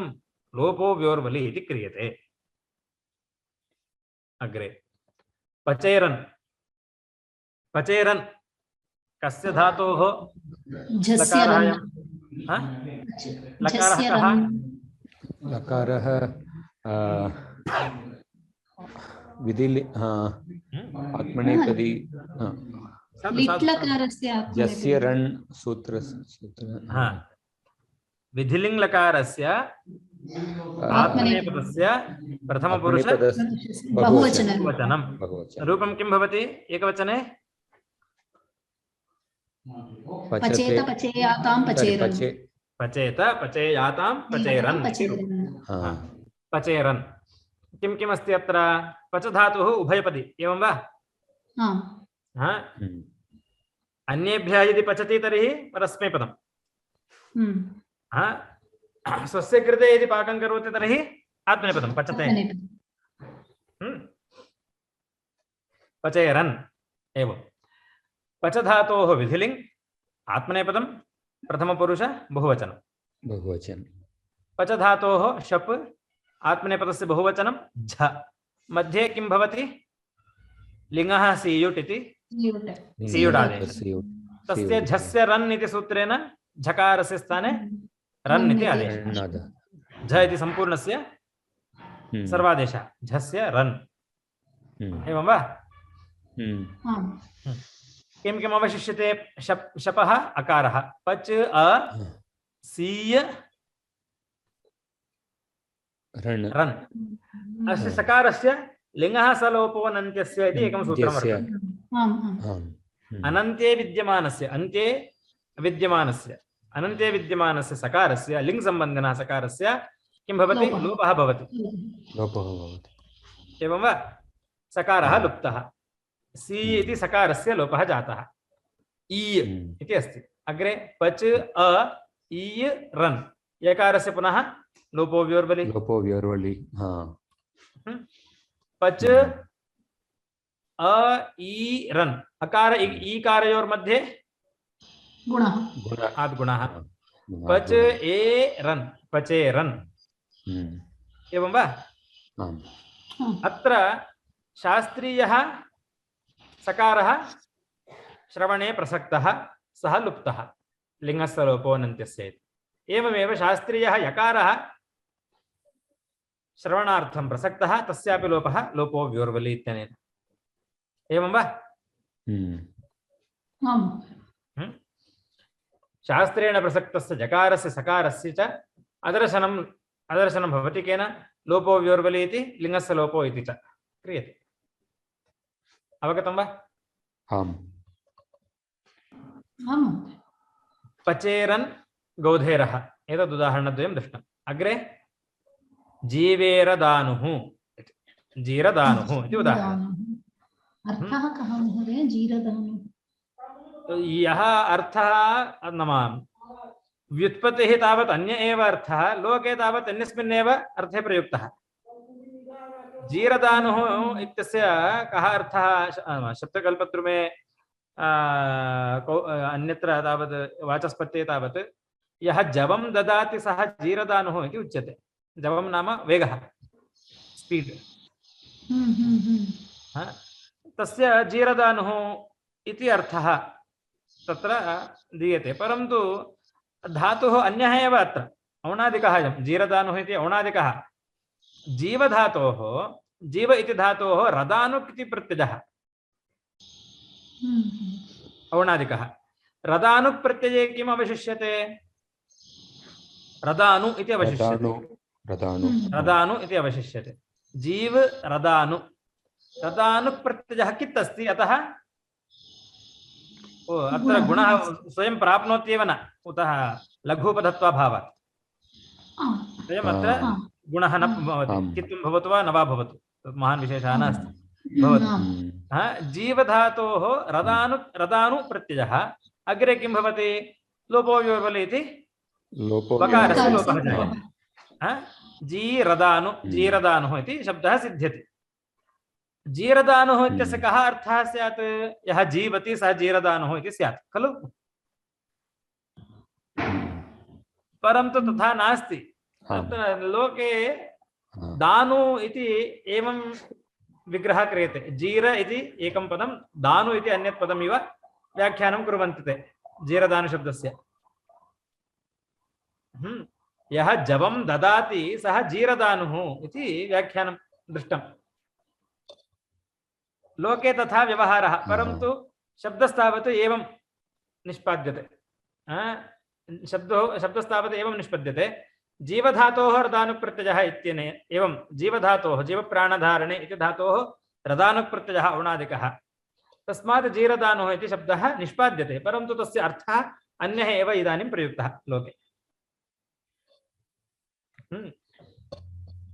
लोपो व्योर्वलि इति क्रियते अग्रे पचेरन् पचेरन् कस्य धातोः लकारः कः लकारः विधिलि आत्मनेपदी यस्य रण् सूत्र विधिलिङ् लकारस्य आत्मनेपदस्य प्रथमपुरुष बहुवचनं रूपं किं भवति एकवचने पचेत पचेयातां पचेरन् पचेत पचेयातां पचेरन् पचेरन् किं किम् अस्ति अत्र पच धातुः उभयपदी एवं वा अन्येभ्यः यदि पचति तर्हि परस्मैपदम् स्वस्य कृते यदि पाकं करोति तर्हि आत्मनेपदं पचते पचेरन् एवं पच धातोः विधिलिङ् आत्मनेपदं प्रथमपुरुष बहुवचनं पच धातोः शप् आत्मनेपदस्य बहुवचनं झ मध्ये किं भवति लिङ्गः सीयुट् इति सीयुडादेशः तस्य झस्य रन् इति सूत्रेण झकारस्य स्थाने रन् इति आदेशः झ इति सम्पूर्णस्य सर्वादेशः झस्य रन् एवं वा किं किम् अवशिष्यते शपः अकारः पच अ सीय रन् अस्य सकारस्य लिङ्गः सलोपो अनन्त्यस्य इति एकं सूत्रं वर्तते अनन्ते विद्यमानस्य अन्ते विद्यमानस्य अनन्ते विद्यमानस्य सकारस्य लिङ् सम्बन्धिनः सकारस्य किं भवति लोपः भवति एवं वा सकारः लुप्तः सी इति सकारस्य लोपः जातः ई इति अस्ति अग्रे पच अ ई रन् यकारस्य पुनः लोपो व्योर्वलि पच अ ई रन् अकार ईकारयोर्मध्ये गुणः पच ए रन् पचेरन् एवं वा अत्र शास्त्रीयः सकारः श्रवणे प्रसक्तः सः लुप्तः लिङ्गस्य लोपो अनन्त्यस्य एवमेव शास्त्रीयः यकारः श्रवणार्थं प्रसक्तः तस्यापि लोपः लोपो व्योर्वलि इत्यनेन एवं वा शास्त्रेण प्रसक्तस्य जकारस्य सकारस्य च अदर्शनं भवति केन लोपो व्योर्वलि इति लिङ्गस्य लोपो इति च क्रियते अवगतं वा पचेरन् गौधेरः एतदुदाहरणद्वयं दृष्टम्। अग्रे जीवेरदानुः जीरदानुः इति उदाहरणम्। अर्थः कः महोदय जीरदानुः? यः अर्थः नाम व्युत्पत्तिः तावत् अन्य एव अर्थः, लोके तावत् अन्यस्मिन्नेव अर्थे प्रयुक्तः। जीरदानुः इत्यस्य कः अर्थः शब्दकल्पत्रुमे अन्यत्र तावत् वाचस्पत्ये तावत् यः जवं ददाति सः जीरदानुः इति उच्यते। जवं नाम वेगः, स्पीड्। तस्य जीरदानुः इति अर्थः तत्र दीयते, परन्तु धातुः अन्यः एव अत्र औणादिकः। जीरदानुः इति औणादिकः। जीवधातोः जीव इति धातोः रदानुक् इति प्रत्ययः औणादिकः। रदानुक् प्रत्यये किम् अवशिष्यते? रदानु इति अवशिष्यते। रदानु इति अवशिष्यते। जीव रदानु, रदानुक् प्रत्ययः कित् अस्ति, अतः अत्र गुणः स्वयं प्राप्नोत्येव न, उतः लघुपदत्वाभावात् स्वयम् अत्र गुणः न भवति। कित्वं भवतु वा न वा भवतु, तत् महान् विशेषः नास्ति, भवति। जीवधातोः रदानु प्रत्ययः अग्रे किं भवति? लोपो विवर्बले इति वकारस्य लोपः जायते। जीरदानु जीरदानुः इति शब्दः सिद्ध्यति। जीरदानुः इत्यस्य कः अर्थः स्यात्? यः जीवति सः जीरदानुः इति स्यात् खलु? परन्तु तथा नास्ति। अत्र लोके दानु इति एवं विग्रहः क्रियते। जीर इति एकं पदं, दानु इति अन्यत् पदम् इव व्याख्यानं कुर्वन्ति ते जीरदानुशब्दस्य। यः जवं ददाति सः जीरदानुः इति व्याख्यानं दृष्टम्। लोके तथा व्यवहारः, परन्तु शब्दस्तावत् एवं निष्पाद्यते। शब्दस्तावत् एवं निष्पद्यते। जीवधातोः रदानुप्रत्ययः इत्यने एवं जीवधातोः जीवप्राणधारणे इति धातोः रदानुप्रत्ययः औणादिकः। तस्मात् जीरदानुः इति शब्दः निष्पाद्यते, परन्तु तस्य अर्थः अन्यः एव इदानीं प्रयुक्तः लोके।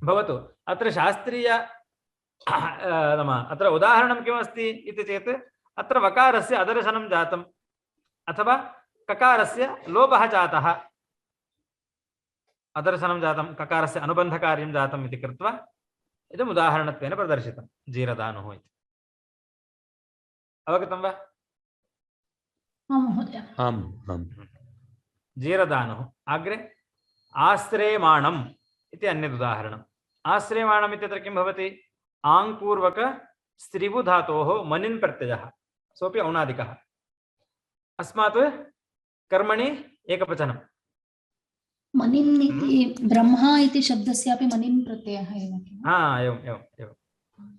भवतु अत्र शास्त्रीय नाम अत्र उदाहरणं किमस्ति इति चेत् अत्र वकारस्य अदर्शनं जातम् अथवा ककारस्य लोपः जातः, अदर्शनं जातं, ककारस्य अनुबन्धकार्यं जातम् इति कृत्वा इदम् उदाहरणत्वेन प्रदर्शितं जीरदानुः इति। अवगतं वा? आम् आम्। जीरदानुः। अग्रे आश्रयमाणम् इति अन्यद् उदाहरणम्। आश्रयमाणम् इत्यत्र किं भवति? आङ्पूर्वक स्त्रिभुधातोः मनिन् प्रत्ययः, सोऽपि औणादिकः। अस्मात् कर्मणि एकवचनं। मनिन् इति ब्रह्मा इति शब्दस्यापि मनिन् प्रत्ययः एव। एवम् एवम् एवं।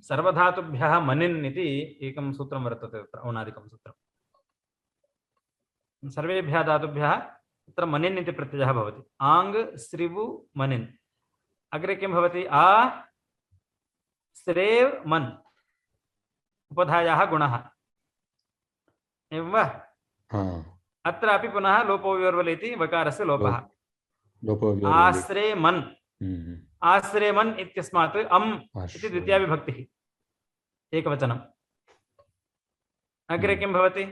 सर्वधातुभ्यः मनिन् इति एकं सूत्रं वर्तते तत्र, औणादिकं सूत्रं। सर्वेभ्यः धातुभ्यः तत्र मनिन् इति प्रत्ययः भवति। आङ् स्त्रिभु मनिन्। अग्रे किं भवति? आ स्रेव मन् उपधायाः गुणः। एवं वा? अत्रापि पुनः लोपो विवर्बले इति वकारस्य लोपः। आश्रे मन्, आश्रे मन् इत्यस्मात् अम् इति द्वितीया विभक्तिः, एकवचनम्। अग्रे किं भवति?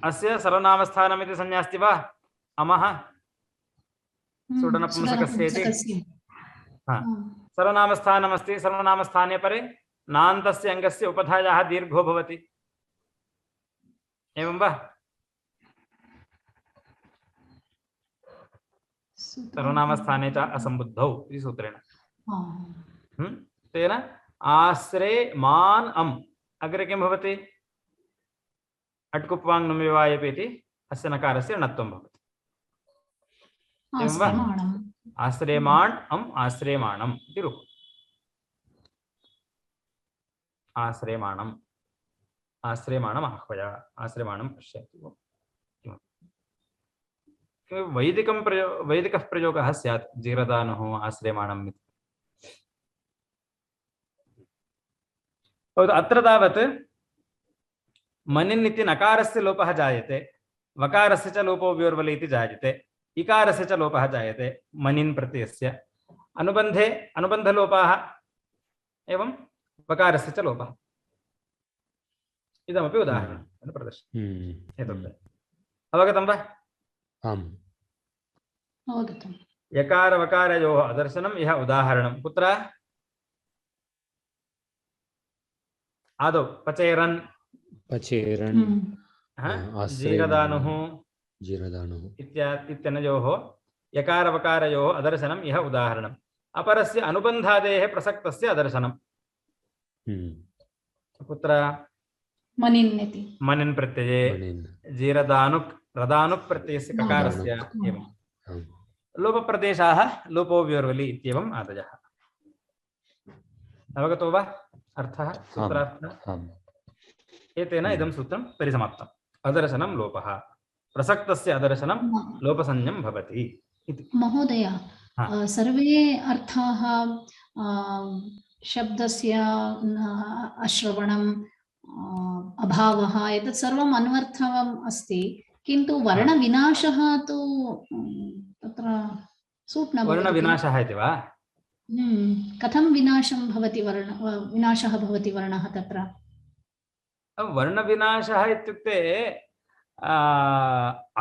अस्य सर्वनामस्थानमिति संज्ञा अस्ति वा? अमः सुडनपुंसकस्य इति सर्वनामस्थानमस्ति। सर्वनामस्थाने परे नान्तस्य अङ्गस्य उपधायाः दीर्घो भवति। एवं वा? सर्वनामस्थाने च असम्बुद्धौ इति सूत्रेण। तेन आश्रे मान अम्। अग्रे किं भवति? अट्कुप्वाङ् नुमिवायपि इति अस्य नकारस्य णत्वं भवति। एवं वा? आश्रयमाण अम् आश्रयमाणम् इति रूपम्। आश्रयमाणम् आश्रयमाणम् आह्वय, आश्रयमाणं पश्यतु। वैदिकः प्रयोगः स्यात् जीरदानुः आश्रयमाणम् इति। अत्र तावत् मनिन् इति नकारस्य लोपः जायते, वकारस्य च लोपो व्योर्वलि इति जायते, इकारस्य च लोपः जायते मनिन् प्रत्ययस्य, अनुबन्धे अनुबन्धलोपाः एवं वकारस्य च लोपः। इदमपि उदाहरणं प्रदर्शनम्। अवगतं वा? आम् अवगतम्। यकार वकारयोः अदर्शनम् इह उदाहरणं। कुत्र? आदौ पचेरन् पचेरन् जीरदानुः जीरदानुः इत्यनयोः यकार वकारयोः अदर्शनम् इह उदाहरणम्। अपरस्य अनुबन्धादेः प्रसक्तस्य अदर्शनम्। कुत्र? मनिन् इति मनिन् प्रत्यये जीरदानुक् रदानुक् प्रत्ययस्य ककारस्य एवं लोपप्रदेशाः लोपो व्योर्वलि इत्येवम् आदयः। अवगतो वा अर्थः सूत्रार्थः? एतेन इदं सूत्रं परिसमाप्तम्। अदर्शनं लोपः, प्रसक्तस्य अदर्शनं लोपसंज्ञं भवति इति। महोदय, सर्वे अर्थाः शब्दस्य अश्रवणम् अभावः एतत् सर्वम् अन्वर्थम् अस्ति, किन्तु वर्णविनाशः तु तत्र सूट् न भवति। वर्णविनाशः इति वा? कथं विनाशं भवति विनाशः भवति वर्णः तत्र? वर्णविनाशः इत्युक्ते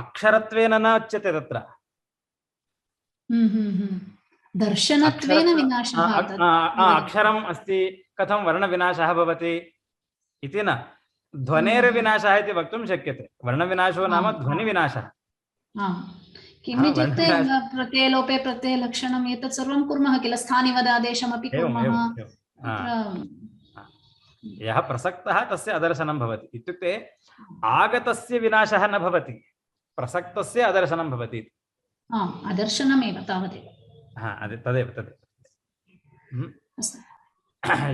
अक्षरत्वेन न उच्यते तत्र। दर्शनत्वेन विनाशः। अक्षरम् अस्ति, कथं वर्णविनाशः भवति इति न, ध्वनेर्विनाशः इति वक्तुं शक्यते। वर्णविनाशो नाम ध्वनिविनाशः। किम् इत्युक्ते प्रत्ययलोपे प्रत्ययलक्षणम् एतत् सर्वं कुर्मः किल, स्थानिवदादेशमपि कुर्मः। यः प्रसक्तः तस्य अदर्शनं भवति इत्युक्ते आगतस्य विनाशः न भवति, प्रसक्तस्य अदर्शनं भवति। अदर्शनमेव तावदेव। तदेव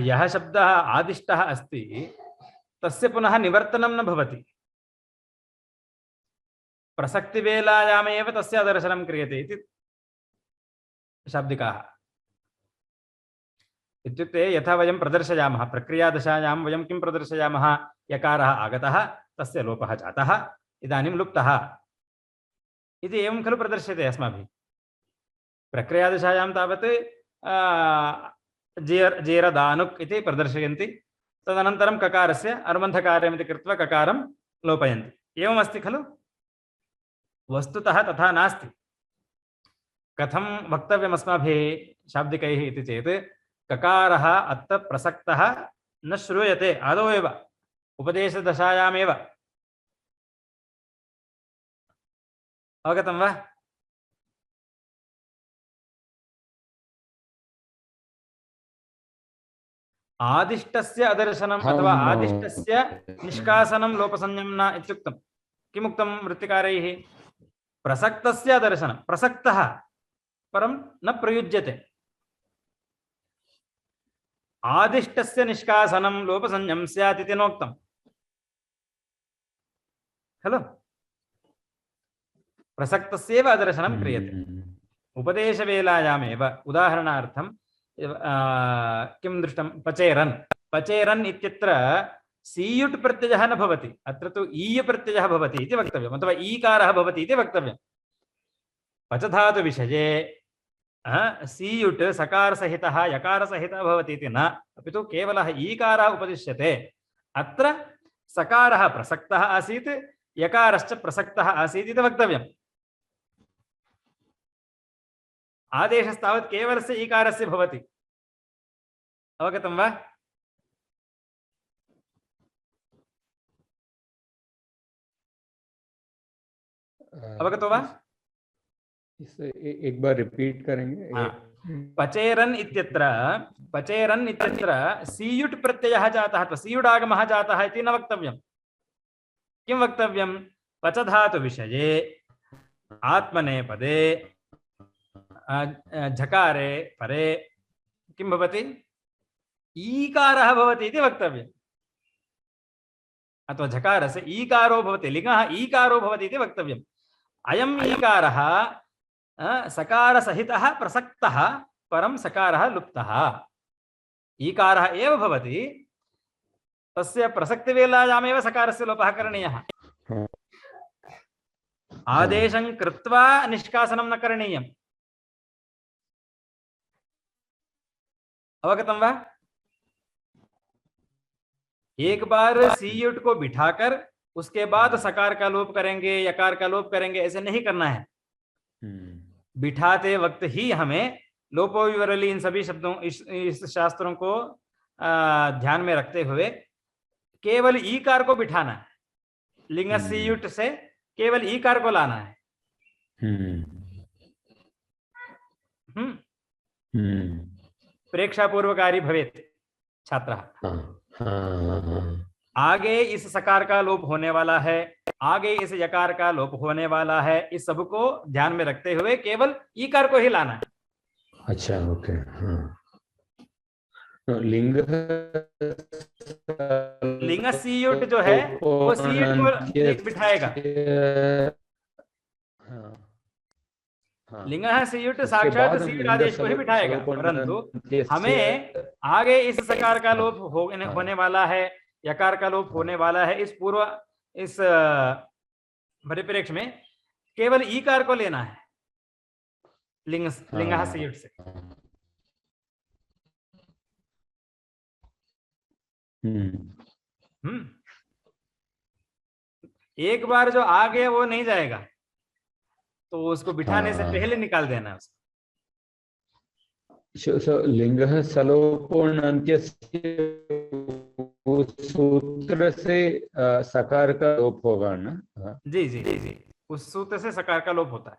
यः शब्दः आदिष्टः अस्ति तस्य पुनः निवर्तनं न भवति। प्रसक्तिवेलायामेव तस्य अदर्शनं क्रियते इति शाब्दिकाः। इत्युक्ते यथा वयं प्रदर्शयामः, प्रक्रियादशायां वयं किं प्रदर्शयामः? यकारः आगतः, तस्य लोपः जातः, इदानीं लुप्तः इति एवं खलु प्रदर्श्यते अस्माभिः। प्रक्रियादशायां तावत् जीरदानुक् इति प्रदर्शयन्ति, तदनन्तरं ककारस्य अनुबन्धकार्यमिति कृत्वा ककारं लोपयन्ति। एवमस्ति खलु? वस्तुतः तथा नास्ति। कथं वक्तव्यम् अस्माभिः शाब्दिकैः इति चेत्, ककारः अत्र प्रसक्तः न श्रूयते आदौ एव, उपदेशदशायामेव। अवगतं वा? आदिष्टस्य अदर्शनम् अथवा आदिष्टस्य निष्कासनं लोपसंज्ञं न इत्युक्तं। किमुक्तं वृत्तिकारैः? प्रसक्तस्य अदर्शनं, प्रसक्तः परं न प्रयुज्यते। आदिष्टस्य निष्कासनं लोपसंज्ञं स्यात् इति नोक्तं खलु? प्रसक्तस्यैव अदर्शनं क्रियते। उपदेशवेलायामेव उदाहरणार्थं किं दृष्टं? पचेरन्। पचेरन् इत्यत्र सीयुट् प्रत्ययः न भवति, अत्र तु ईय प्रत्ययः भवति इति वक्तव्यम्, अथवा ईकारः भवति इति वक्तव्यम्। पचधातु विषये सीयुट् सकारसहितः यकारसहितः भवति इति न, अपि तु केवलः ईकारः उपदिश्यते। अत्र सकारः प्रसक्तः आसीत्, यकारश्च प्रसक्तः आसीत् इति वक्तव्यम्। आदेशस्तावत् केवलस्य ईकारस्य भवति। अवगतं वा? अवगतो वा? एक बार रिपीट करेंगे। पचेरन् इत्यत्र सीयुट् प्रत्ययः जातः, सीयुट् आगमः जातः इति न वक्तव्यम्। किं वक्तव्यं? पचधातु विषये आत्मनेपदे झकारे परे किं भवति? ईकारः भवति इति वक्तव्यम्। अथवा झकारस्य ईकारो भवति, लिङ्गः ईकारो भवति इति वक्तव्यम्। अयम् ईकारः सकारसहितः प्रसक्तः, परं सकारः लुप्तः। ईकारः एव भवति, तस्य प्रसक्तिवेलायामेव सकारस्य लोपः करणीयः। आदेशं कृत्वा निष्कासनं न करणीयम्। अवगतं वा? एक बार सीयुट को बिठाकर उसके बाद सकार का लोप करेंगे, यकार का लोप करेंगे, ऐसे नहीं करना है। बिठाते वक्त ही हमें लोपो विवरली इन सभी शब्दों इस शास्त्रों को ध्यान में रखते हुए केवल ईकार को बिठाना है। लिंग सीयुट से केवल ईकार को लाना है। प्रेक्षा पूर्वकारी भवेत् छात्रः। आगे इस सकार का लोप होने वाला है, आगे इस यकार का लोप होने वाला है, इस सब को ध्यान में रखते हुए केवल ईकार को ही लाना है। अच्छा, ओके। लिंग सीयुट जो है वो सीयुट को बिठाएगा। लिंग सीयुट साक्षात सीयुट आदेश को ही बिठाएगा, परंतु हमें आगे इस सकार का लोप होने वाला है, यकार का लोप होने वाला है, इस परिप्रेक्ष्य में केवल ईकार को लेना है लिंग सीयुट से। एक बार जो आ गया वो नहीं जाएगा, तो उसको बिठाने से पहले निकाल देना है उसको। लिंग सलोपोन्त्यस्य सूत्र से सकार का लोप होगा ना? जी जी जी जी, उस सूत्र से सकार का लोप होता है।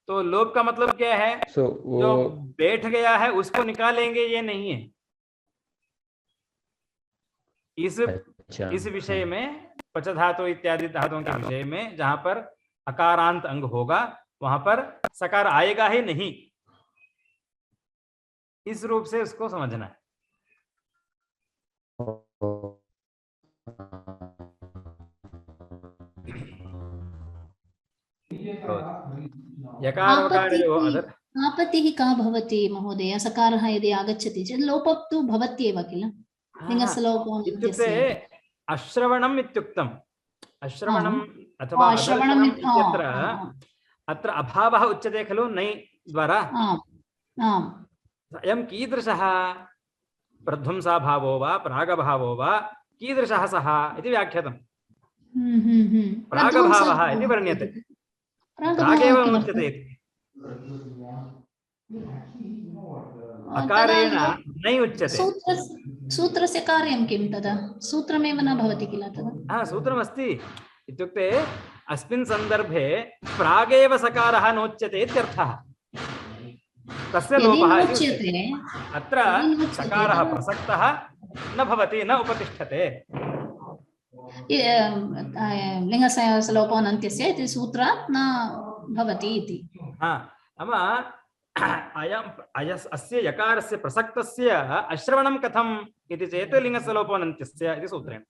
तो लोप का मतलब क्या है? जो बैठ गया है उसको निकालेंगे, ये नहीं है। इस विषय में पच धातु इत्यादि धातुओं के विषय में जहां पर अकारांत अंग होगा वहां पर सकार आएगा ही नहीं। इस रूप से उसको समझना है। आपत्तिः का भवति महोदय? सकारः यदि आगच्छति चेत् लोपः तु भवत्येव किल? इत्युक्ते अश्रवणम् इत्युक्तम्। अश्रवणम् अथवा अदर्शनम् इत्यत्र अत्र अभावः उच्यते खलु नै द्वारा। अयं कीदृशः? प्रध्वंसाभावो वा प्रागभावो वा कीदृशः सः इति व्याख्यातम्। प्रागभावः इति वर्ण्यते, प्रागेव उच्यते इति। अकारेण नै उच्यते। सूत्रस्य कार्यं किं तदा? सूत्रमेव न भवति किल तदा? सूत्रमस्ति, इत्युक्ते अस्मिन् सन्दर्भे प्रागेव सकारः नोच्यते इत्यर्थः। तस्य लोपः इति। अत्र सकारः प्रसक्तः न भवति, न उपतिष्ठते। लिङ्गसलोपोऽनन्त्यस्य इति सूत्रात् न भवति इति। अस्य यकारस्य प्रसक्तस्य अश्रवणं कथम् इति चेत् लिङ्गसलोपोऽनन्त्यस्य इति सूत्रेण।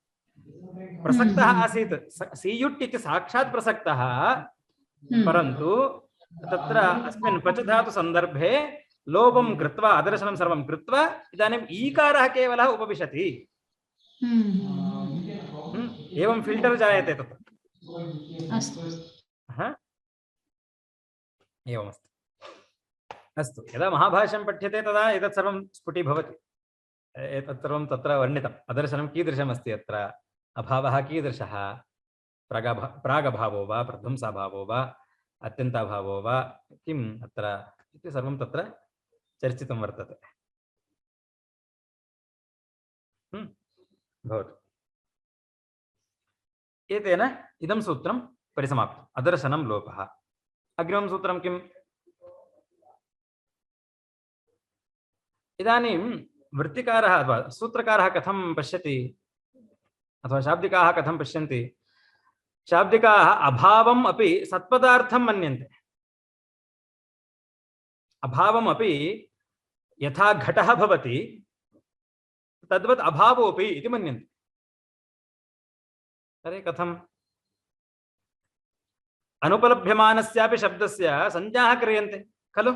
प्रसक्तः आसीत्, सीयुट् इति साक्षात् प्रसक्तः, परन्तु तत्र अस्मिन् पच धातु सन्दर्भे लोपं कृत्वा अदर्शनं सर्वं कृत्वा इदानीम् ईकारः केवलः उपविशति। एवं फिल्टर् जायते तत्र। एवमस्ति। अस्तु, यदा महाभाष्यं पठ्यते तदा एतत् सर्वं स्फुटीभवति। एतत् सर्वं तत्र वर्णितम्। अदर्शनं कीदृशमस्ति, अत्र अभावः कीदृशः, प्रागभावो वा प्रध्वंसाभावो वा अत्यन्ताभावो वा किम् अत्र इति सर्वं तत्र चर्चितं वर्तते। भवतु। एतेन इदं सूत्रं परिसमाप्तम्। अदर्शनं लोपः। अग्रिमं सूत्रं किम्? इदानीं वृत्तिकारः अथवा सूत्रकारः कथं पश्यति अथवा शाब्दिकाः कथं पश्यन्ति? शाब्दिकाः अभावम् अपि सत्पदार्थं मन्यन्ते। अभावम् अपि यथा घटः भवति तद्वत् अभावोऽपि इति मन्यन्ते। अरे कथम्? अनुपलभ्यमानस्यापि शब्दस्य संज्ञाः क्रियन्ते खलु?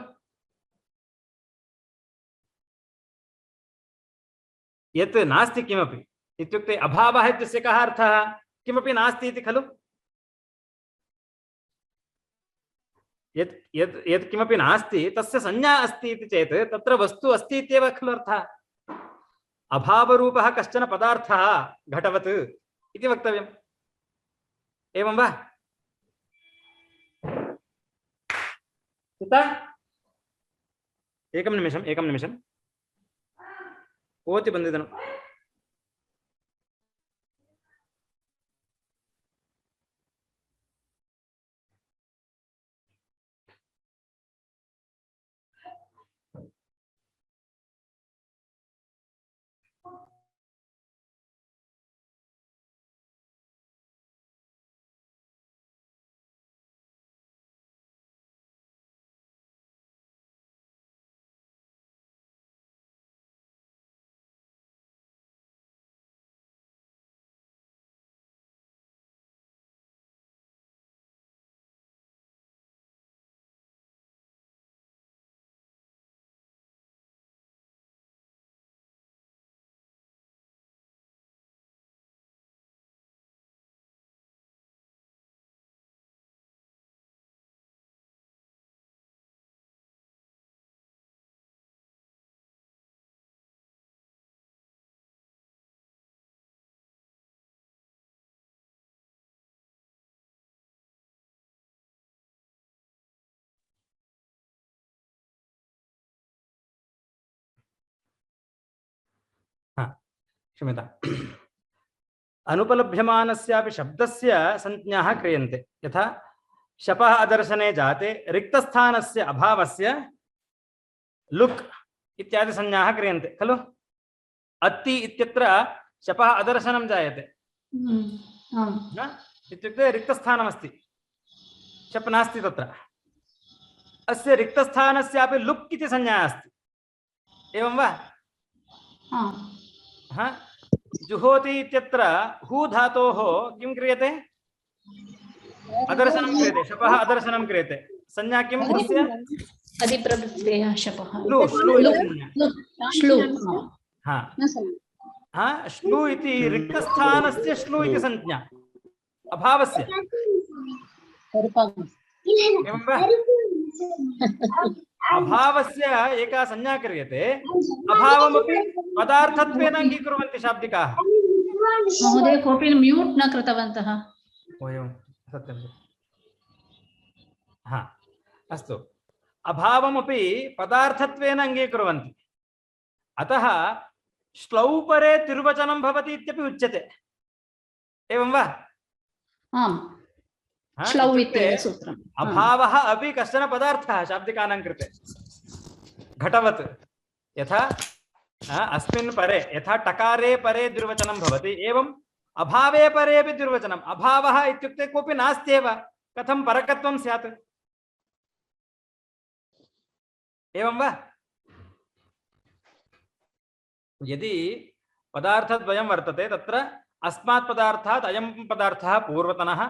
यत् नास्ति किमपि इत्युक्ते अभावः इत्यस्य कः अर्थः? किमपि नास्ति इति खलु? यत् यत् यत् किमपि नास्ति तस्य संज्ञा अस्ति इति चेत् तत्र वस्तु अस्ति इत्येव खलु अर्थः। अभावरूपः कश्चन पदार्थः घटवत् इति वक्तव्यम्। एवं वा? एकं निमिषं कोति बन्दिदनु। क्षम्यताम्। अनुपलभ्यमानस्यापि शब्दस्य संज्ञाः क्रियन्ते। यथा शपः अदर्शने जाते रिक्तस्थानस्य अभावस्य लुक् इत्यादि संज्ञाः क्रियन्ते खलु। अत्ति इत्यत्र शपः अदर्शनं जायते इत्युक्ते रिक्तस्थानमस्ति, शप् नास्ति तत्र। अस्य रिक्तस्थानस्यापि लुक् इति संज्ञा अस्ति। एवं वा? जुहोति इत्यत्र हू धातोः किं क्रियते? अदर्शनं क्रियते। शपः अदर्शनं क्रियते। संज्ञा किं तस्य? अधिप्रवृत्तेः शपः। श्लू इति रिक्तस्थानस्य श्लू इति संज्ञा अभावस्य। एवं वा? अभावस्य एका संज्ञा क्रियते, अभावमपि पदार्थत्वेन अङ्गीकुर्वन्ति शाब्दिकाः। महोदय कोऽपि म्यूट् न कृतवन्तः। ओ एवं, सत्यं। हा, अस्तु। अभावमपि पदार्थत्वेन अङ्गीकुर्वन्ति। अतः श्लौ परे तिर्वचनं भवति इत्यपि उच्यते। एवं वा? आम्, श्लौ इत्येव सूत्रम्। अभावः अपि कश्चन पदार्थः शाब्दिकानां कृते। घटवत् यथा अस्मिन् परे, यथा टकारे परे द्विर्वचनं भवति, एवं अभावे परे अपि द्विर्वचनम्। अभावः इत्युक्ते कोऽपि नास्त्येव, कथं परकत्वं स्यात्? एवं वा? यदि पदार्थद्वयं वर्तते, तत्र अस्मात् पदार्थात् अयं पदार्थः पूर्वतनः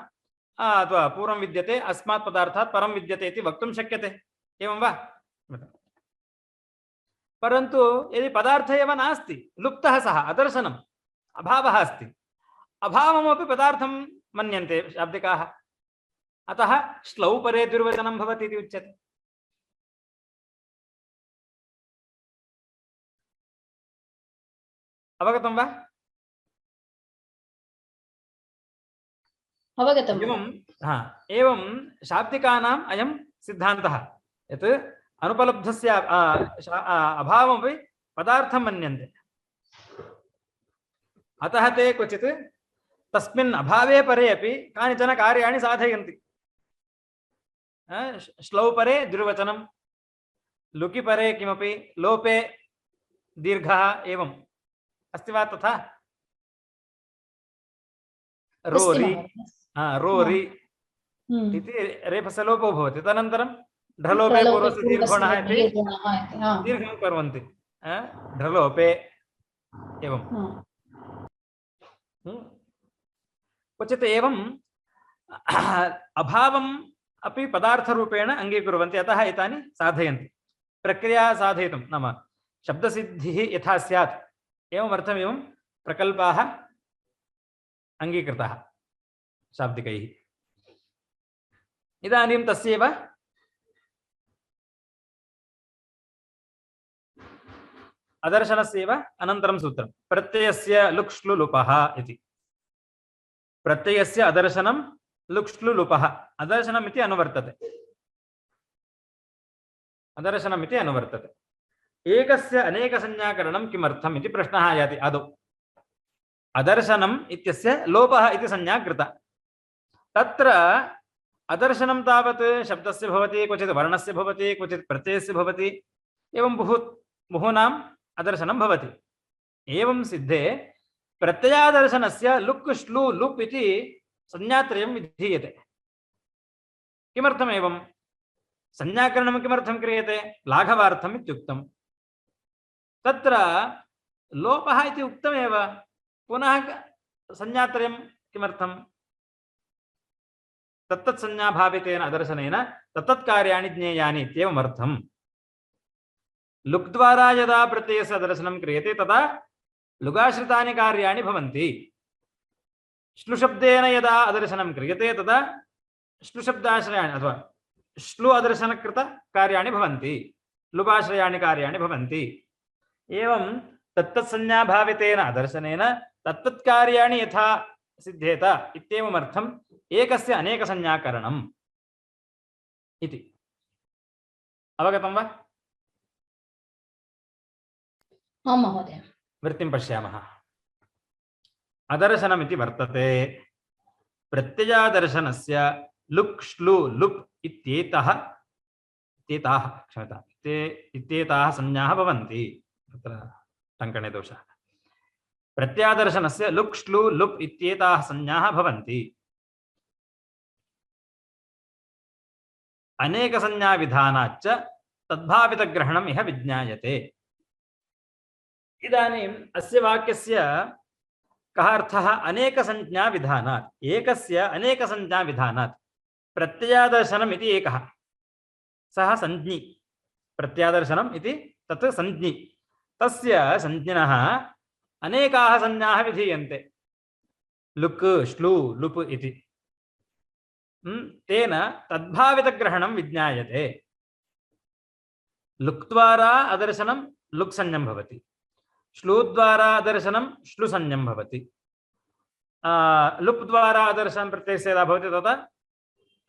अथवा पूर्वं विद्यते, अस्मात् पदार्थात् परं विद्यते इति वक्तुं शक्यते। एवं वा? परन्तु यदि पदार्थ एव नास्ति, लुप्तः सः, अदर्शनम्, अभावः अस्ति, अभावमपि पदार्थं मन्यन्ते शाब्दिकाः। अतः श्लौ परे द्विर्वचनं भवति इति उच्यते। अवगतं वा? अवगतम्। एवं शाब्दिकानाम् अयं सिद्धान्तः, यत् अनुपलब्धस्य अभावमपि पदार्थं मन्यन्ते। अतः ते क्वचित् तस्मिन् अभावे परे अपि कानिचन कार्याणि साधयन्ति। श्लौ परे द्विर्वचनं, लुकि परे किमपि, लोपे दीर्घः, एवम् अस्ति वा तथा? रोरि, रोरि इति रेफसलोपो भवति। तदनन्तरं ढ्रलोपे पूर्वस्य दीर्घोणः इति दीर्घं कुर्वन्ति, ढ्रलोपे। एवं क्वचित् एवं अभावम् अपि पदार्थरूपेण अङ्गीकुर्वन्ति। अतः एतानि साधयन्ति। प्रक्रिया साधयितुं, नाम शब्दसिद्धिः यथा स्यात् एवमर्थम् एवं प्रकल्पाः अङ्गीकृताः शाब्दिकैः। इदानीं तस्यैव अदर्शनस्यैव अनन्तरं सूत्रं प्रत्ययस्य लुक्ष्लु लुपः इति प्रत्ययस्य अदर्शनं लुक्ष्लु लुपः अदर्शनम् इति अनुवर्तते अदर्शनम् इति अनुवर्तते एकस्य अनेकसंज्ञाकरणं किमर्थम् इति प्रश्नः आयाति आदौ अदर्शनम् इत्यस्य लोपः इति संज्ञा कृता तत्र अदर्शनं तावत् शब्दस्य भवति क्वचित् वर्णस्य भवति क्वचित् प्रत्ययस्य भवति एवं बहूनाम् अदर्शनं भवति एवं सिद्धे प्रत्ययादर्शनस्य लुक् श्लू लुप् इति संज्ञात्रयं विधीयते किमर्थम् एवं संज्ञाकरणं किमर्थं क्रियते लाघवार्थम् इत्युक्तं तत्र लोपः इति उक्तमेव पुनः संज्ञात्रयं किमर्थं तत्तत्संज्ञाभावितेन अदर्शनेन तत्तत्कार्याणि ज्ञेयानि इत्येवम् अर्थम् लुक् द्वारा यदा प्रत्ययस्य दर्शनं क्रियते तदा लुगाश्रितानि कार्याणि भवन्ति श्लुशब्देन यदा अदर्शनं क्रियते तदा श्लुशब्दाश्रयाणि अथवा श्लु अदर्शनकृत कार्याणि भवन्ति लुगाश्रयाणि कार्याणि भवन्ति एवं तत्तत्संज्ञाभावितेन अदर्शनेन तत्तत्कार्याणि यथा सिद्धेत इत्येवम् अर्थम् एकस्य अनेकसंज्ञाकरणम् इति अवगतं वा आं महोदय वृत्तिं पश्यामः अदर्शनमिति वर्तते प्रत्ययादर्शनस्य लुक् श्लू लुप् इत्येताः क्षम्यताम् इत्येताः संज्ञाः भवन्ति तत्र टङ्कणे दोषः प्रत्यादर्शनस्य लुक् श्लू लुप् इत्येताः संज्ञाः भवन्ति अनेकसंज्ञाविधानाच्च तद्भावितग्रहणम् इह विज्ञायते इदानीम् अस्य वाक्यस्य कः अर्थः अनेकसंज्ञाविधानात् एकस्य अनेकसंज्ञाविधानात् प्रत्ययादर्शनम् इति एकः सः संज्ञी प्रत्यादर्शनम् इति तत् संज्ञी तस्य संज्ञिनः अनेकाः संज्ञाः विधीयन्ते लुक् श्लू लुप् इति तेन तद्भावितग्रहणं विज्ञायते लुक् द्वारा अदर्शनं लुक् संज्ञं भवति श्लू द्वारा अदर्शनं श्लु संज्ञं भवति लुप् द्वारा अदर्शनं प्रत्ययस्य यदा भवति तदा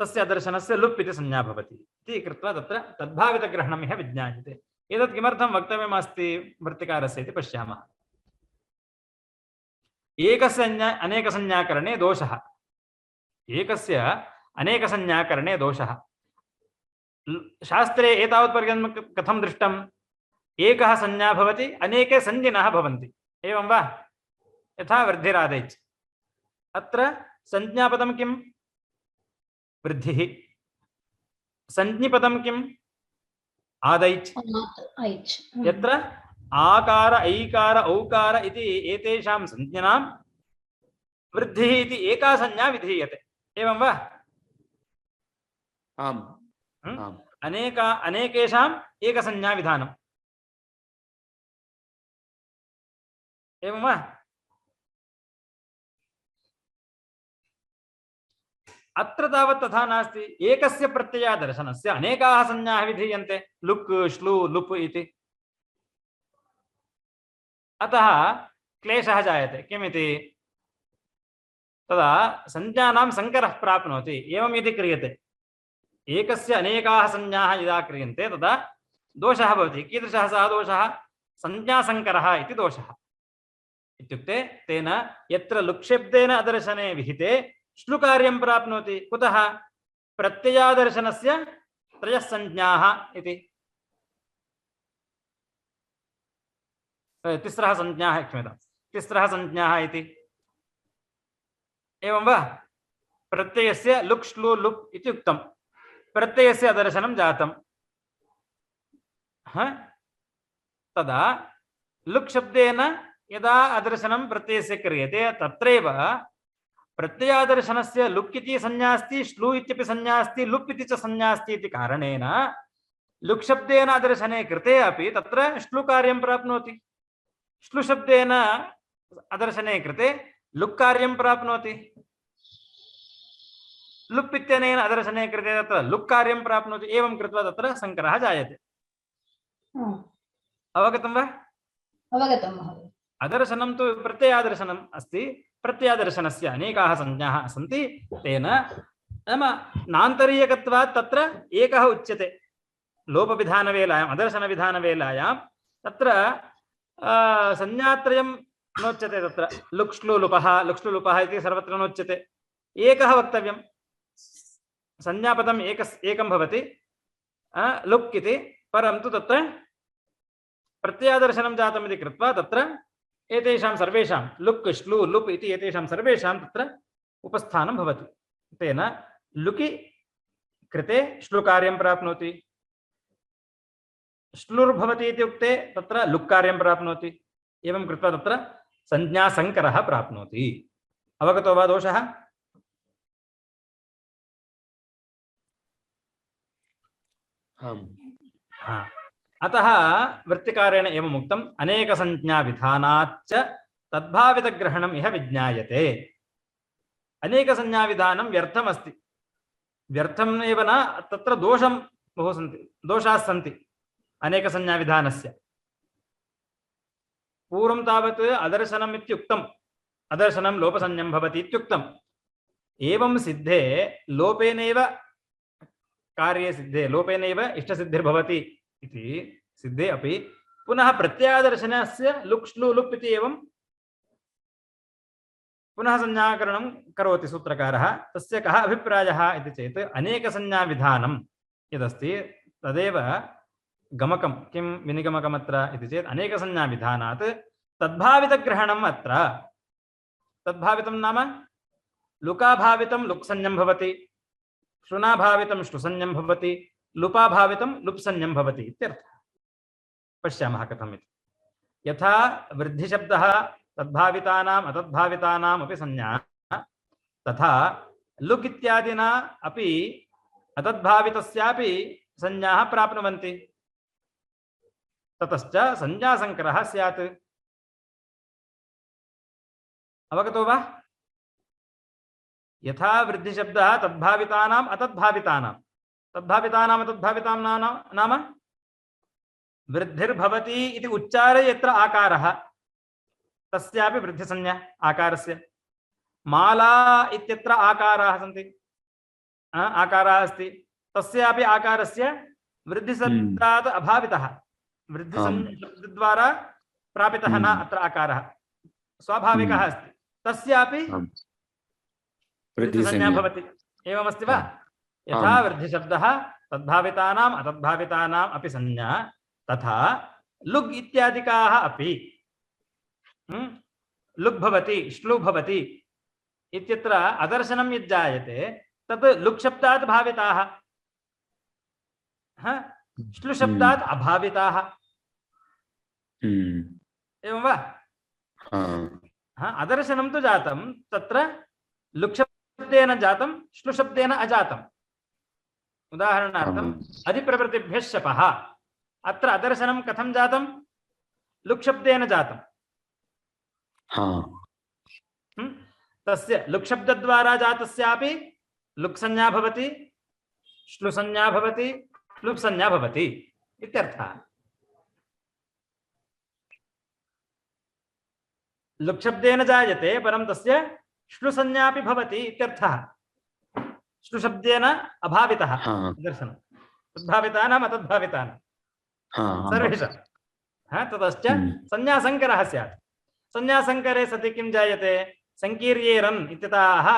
तस्य अदर्शनस्य लुप् इति संज्ञा भवति इति कृत्वा तत्र तद्भावितग्रहणम् इह विज्ञायते एतत् किमर्थं वक्तव्यमस्ति वृत्तिकारस्य इति पश्यामः एकस्य अनेकसंज्ञाकरणे दोषः एकस्य अनेकसंज्ञाकरणे दोषः शास्त्रे एतावत्पर्यन्तं कथं दृष्टम् एकः संज्ञा भवति अनेके संज्ञिनः भवन्ति एवं वा यथा वृद्धिरादैच् अत्र संज्ञापदं किं वृद्धिः संज्ञिपदं किम् आदैच् यत्र आकार ऐकार औकार इति एतेषां संज्ञानां वृद्धिः इति एका संज्ञा विधीयते एवं वा आम् आम् अनेकेषाम् एकसंज्ञा विधानम् एवं वा अत्र तावत् तथा नास्ति एकस्य प्रत्ययादर्शनस्य अनेकाः संज्ञाः विधीयन्ते लुक् श्लू लुप् इति अतः क्लेशः जायते किमिति तदा संज्ञानां संकरः प्राप्नोति एवं यदि क्रियते एकस्य अनेकाः संज्ञाः यदा क्रियन्ते तदा दोषः भवति कीदृशः सः दोषः संज्ञासंकरः इति दोषः इत्युक्ते तेन यत्र लुक्शब्देन अदर्शने विहिते श्लुकार्यं प्राप्नोति कुतः प्रत्ययादर्शनस्य त्रयः संज्ञाः इति तिस्रः संज्ञाः क्षम्यतां तिस्रः संज्ञाः इति एवं वा प्रत्ययस्य लुक् श्लू लुप् इति उक्तं प्रत्ययस्य अदर्शनं जातं तदा लुक् शब्देन यदा अदर्शनं प्रत्ययस्य क्रियते तत्रैव प्रत्ययादर्शनस्य लुक् इति संज्ञा अस्ति श्लू इत्यपि संज्ञा अस्ति लुप् इति च संज्ञा अस्ति इति कारणेन लुक् शब्देन अदर्शने कृते अपि तत्र श्लू कार्यं प्राप्नोति श्लू शब्देन अदर्शने कृते लुक् कार्यं प्राप्नोति लुप् इत्यनेन अदर्शने कृते तत्र लुक् कार्यं प्राप्नोति एवं कृत्वा तत्र संकरः जायते अवगतं वा अवगतं महोदय। अदर्शनं तु प्रत्ययादर्शनम् अस्ति। प्रत्ययादर्शनस्य अनेकाः संज्ञाः सन्ति। तेन नाम नान्तरीयकत्वात् तत्र एकः उच्यते। लोपविधानवेलायाम् अदर्शनविधानवेलायां तत्र संज्ञात्रयं नोच्यते। तत्र लुक्ष्लुलुपः लुक्ष्लुलुपः इति सर्वत्र नोच्यते। एकः वक्तव्यं। संज्ञापदम् एकं भवति लुक् इति, परन्तु तत्र प्रत्ययादर्शनं जातम् इति कृत्वा तत्र एतेषां सर्वेषां लुक् श्लू लुप् इति एतेषां सर्वेषां तत्र उपस्थानं भवति। तेन लुकि कृते श्लुकार्यं प्राप्नोति, श्लुर्भवति इत्युक्ते तत्र लुक्कार्यं प्राप्नोति। एवं कृत्वा तत्र संज्ञासङ्करः प्राप्नोति। अवगतो वा दोषः? अतः वृत्तिकारेण एवम् उक्तम् अनेकसंज्ञाविधानाच्च तद्भावितग्रहणम् इह विज्ञायते। अनेकसंज्ञाविधानं व्यर्थमस्ति। व्यर्थम् एव न, तत्र दोषं बहु सन्ति, दोषाः सन्ति अनेकसंज्ञाविधानस्य। पूर्वं तावत् अदर्शनम् इत्युक्तम्, अदर्शनं लोपसंज्ञं भवति इत्युक्तम्। एवं सिद्धे लोपेनैव कार्ये सिद्धे लोपेनैव इष्टसिद्धिर्भवति इति सिद्धे अपि पुनः प्रत्ययादर्शनस्य लुक् श्लू लुप् इति एवं पुनः संज्ञाकरणं करोति सूत्रकारः। तस्य कः अभिप्रायः इति चेत् अनेकसंज्ञाविधानं यदस्ति तदेव गमकं। किं विनिगमकमत्र इति चेत् अनेकसंज्ञाविधानात् तद्भावितग्रहणम् अत्र। तद्भावितं नाम लुकाभावितं लुक्संज्ञं भवति, श्लुनाभावितं श्लुसंज्ञं भवति, लुपाभावितं लुप्संज्ञं भवति इत्यर्थः। पश्यामः कथम् इति। यथा वृद्धिशब्दः तद्भावितानाम् अतद्भावितानाम् अपि संज्ञा, तथा लुक् इत्यादिना अपि अतद्भावितस्यापि संज्ञाः प्राप्नुवन्ति। ततश्च संज्ञासङ्करः स्यात्। अवगतो वा? यथा वृद्धिशब्दः तद्भावितानाम् अतद्भावितानां, तद्भावितानाम् अतद्भावितानां नाम वृद्धिर्भवति इति उच्चारे यत्र आकारः तस्यापि वृद्धिसंज्ञा आकारस्य। माला इत्यत्र आकाराः सन्ति, आकारः अस्ति, तस्यापि आकारस्य वृद्धिशब्दात् अभावितः, वृद्धिशब्दद्वारा प्रापितः न अत्र आकारः, स्वाभाविकः अस्ति, तस्यापि वृद्धिसंज्ञा भवति। एवमस्ति वा? यथा वृद्धिशब्दः तद्भावितानाम् अतद्भावितानाम् अपि संज्ञा, तथा लुग् इत्यादिकाः अपि लुग् भवति श्लु भवति इत्यत्र अदर्शनं यज्जायते तत् लुक् शब्दात् भाविताः, श्लु शब्दात् अभाविताः। एवं वा? अदर्शनं तु जातं, तत्र लुक् शब्देन जातं, श्लु शब्देन अजातम्। उदाहरणार्थम् अधिप्रवृत्तिभ्यः शपः, अत्र अदर्शनं कथं जातं? लुक् शब्देन जातं। तस्य लुक् शब्दद्वारा जातस्यापि लुक् संज्ञा भवति, श्लु संज्ञा भवति, लुप् संज्ञा भवति इत्यर्थः। लुक् शब्देन जायते परं तस्य श्लु संज्ञा अपि भवति इत्यर्थः। श्लु शब्देन अभावितः दर्शनं, तद्भावितानाम् अतद्भावितानां सर्वेषां। ततश्च संज्ञासङ्करः स्यात्। संज्ञासङ्करे सति किं जायते? संकीर्येरन् इत्यतः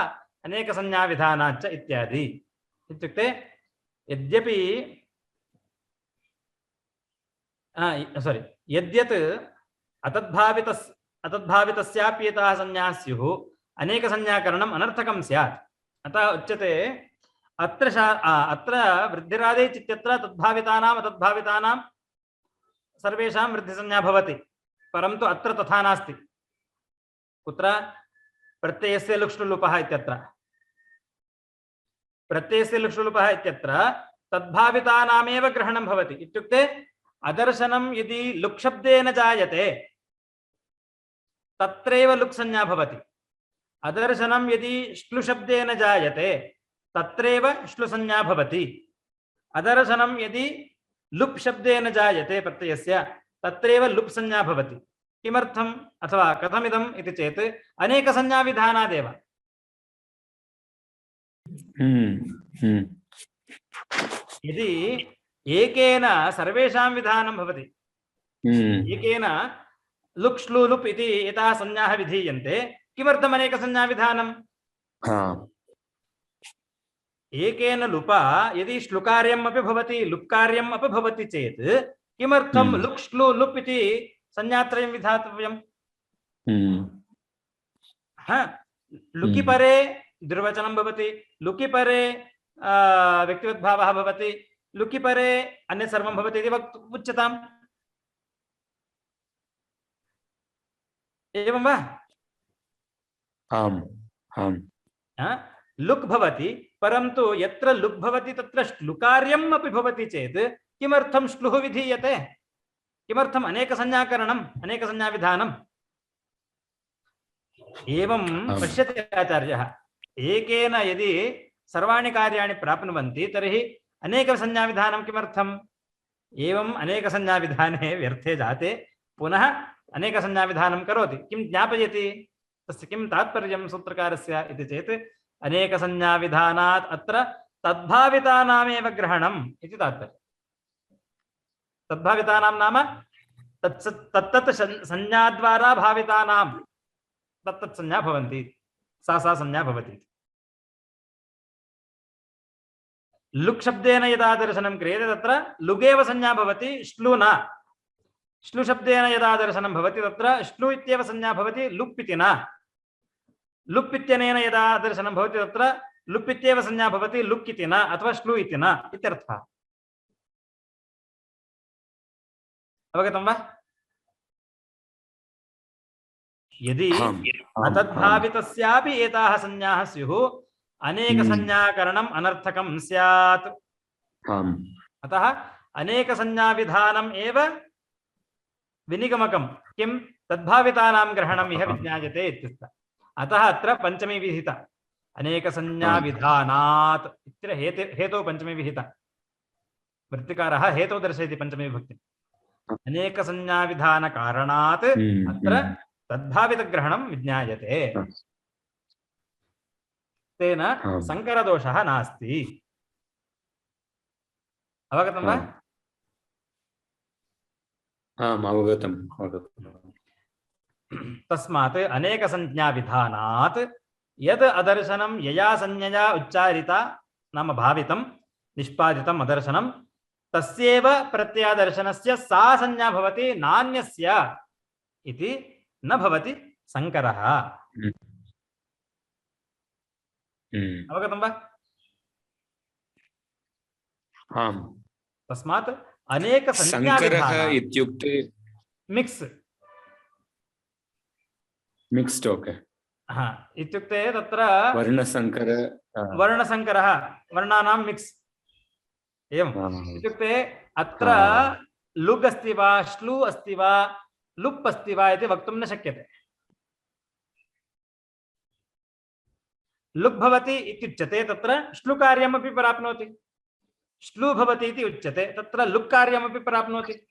अनेकसंज्ञाविधानाच्च इत्यादि। इत्युक्ते यद्यपि यद्यत् अतद्भावितस्याप्येताः संज्ञाः स्युः, अनेकसंज्ञाकरणम् अनर्थकं स्यात्। अतः उच्यते अत्र वृद्धिरादेः इत्यत्र तद्भावितानाम् अतद्भावितानां सर्वेषां वृद्धिसंज्ञा भवति, परन्तु अत्र तथा नास्ति। कुत्र? प्रत्ययस्य लुक्ष्लुलुपः इत्यत्र। प्रत्ययस्य लुक्ष्लुलुपः इत्यत्र तद्भावितानामेव ग्रहणं भवति। इत्युक्ते अदर्शनं यदि लुक् शब्देन जायते तत्रैव लुक् संज्ञा भवति। अदर्शनं यदि श्लु शब्देन जायते तत्रैव श्लु संज्ञा भवति। अदर्शनं यदि लुप् शब्देन जायते प्रत्ययस्य तत्रैव लुप् संज्ञा भवति। किमर्थम् अथवा कथमिदम् इति चेत् अनेकसंज्ञाविधानादेव। यदि एकेन सर्वेषां विधानं भवति, एकेन लुक् श्लू लुप् इति एताः संज्ञाः विधीयन्ते, किमर्थम् अनेकसंज्ञाविधानम्? एकेन लुपा यदि श्लुकार्यम् अपि भवति लुप्कार्यम् अपि भवति चेत् किमर्थं लुक् श्लू लुप् इति संज्ञात्रयं विधातव्यम्? लुकि परे द्विर्वचनं भवति, लुकि परे व्यक्तिवद्भावः भवति, लुकि परे अन्यत् सर्वं भवति इति उच्यताम्। एवं वा? आम् आम्। लुक् भवति, परन्तु यत्र लुक् भवति तत्र श्लुकार्यम् अपि भवति चेत् किमर्थं श्लुः विधीयते? किमर्थम् अनेकसंज्ञाकरणम्, अनेकसंज्ञाविधानम्? एवं पश्यति आचार्यः, एकेन यदि सर्वाणि कार्याणि प्राप्नुवन्ति तर्हि अनेकसंज्ञाविधानं किमर्थम्? एवं अनेकसंज्ञाविधाने व्यर्थे जाते पुनः अनेकसंज्ञाविधानं करोति। किं ज्ञापयति? तस्य किं तात्पर्यं सूत्रकारस्य इति चेत् अनेकसंज्ञाविधानात् अत्र तद्भावितानामेव ग्रहणम् इति तात्पर्यम्। तद्भावितानां नाम तत्तत् संज्ञाद्वारा भावितानां तत्तत् संज्ञा भवन्ति, सा संज्ञा भवति। लुक् शब्देन यदा दर्शनं क्रियते तत्र लुगेव संज्ञा भवति, श्लू न। श्लू शब्देन यदा दर्शनं भवति तत्र श्लू इत्येव संज्ञा भवति, लुप् इति न। लुप् इत्यनेन यदा दर्शनं भवति तत्र लुप् इत्येव संज्ञा भवति, लुक् इति न अथवा श्लू इति न इत्यर्थः। अवगतं वा? यदि अतद्भावितस्यापि एताः संज्ञाः स्युः अनेकसंज्ञाकरणम् अनर्थकं स्यात्। अतः अनेकसंज्ञाविधानम् एव विनिगमकं, किं तद्भावितानां ग्रहणम् इह विज्ञायते इत्यर्थः। अतः अत्र पञ्चमी विहिता, अनेकसंज्ञाविधानात् इत्यत्र हेतौ पञ्चमी विहिता। वृत्तिकारः हेतौ दर्शयति पञ्चमी विभक्तिम्। अनेकसंज्ञाविधानकारणात् अत्र तद्भावितग्रहणं विज्ञायते, तेन संकरदोषः नास्ति। अवगतं वा? अवगतम्। तस्मात् अनेकसंज्ञाविधानात् यद् अदर्शनं यया संज्ञया उच्चारिता नाम भावितं निष्पादितम् अदर्शनं तस्यैव प्रत्ययादर्शनस्य सा संज्ञा भवति, नान्यस्य इति न भवति संकरः। अवगतं वा? आम्। तस्मात् अनेकसंज्ञाविधानात् इत्युक्ते मिक्स्ड। ओके। इत्युक्ते तत्र वर्णसंकरः, वर्णानां मिक्स्। एवम् इत्युक्ते अत्र लुग् अस्ति वा, श्लू अस्ति वा, लुप् अस्ति वा इति वक्तुं न शक्यते। लुक् भवति इत्युच्यते तत्र श्लुकार्यमपि प्राप्नोति, श्लू भवति इति उच्यते तत्र लुक् कार्यमपि प्राप्नोति।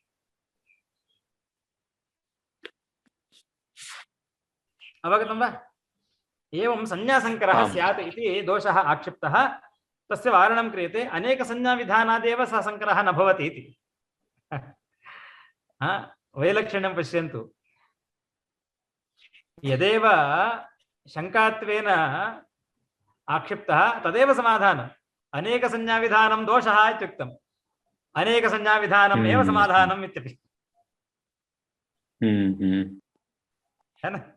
अवगतं वा? एवं संज्ञासंकरः स्यात् इति दोषः आक्षिप्तः, तस्य वारणं क्रियते। अनेकसंज्ञाविधानादेव सः संकरः न भवति इति। वैलक्षण्यं पश्यन्तु। यदेव शङ्कात्वेन आक्षिप्तः तदेव समाधानम्। अनेकसंज्ञाविधानं दोषः इत्युक्तम्, अनेकसंज्ञाविधानम् एव समाधानम् इत्यपि। है न?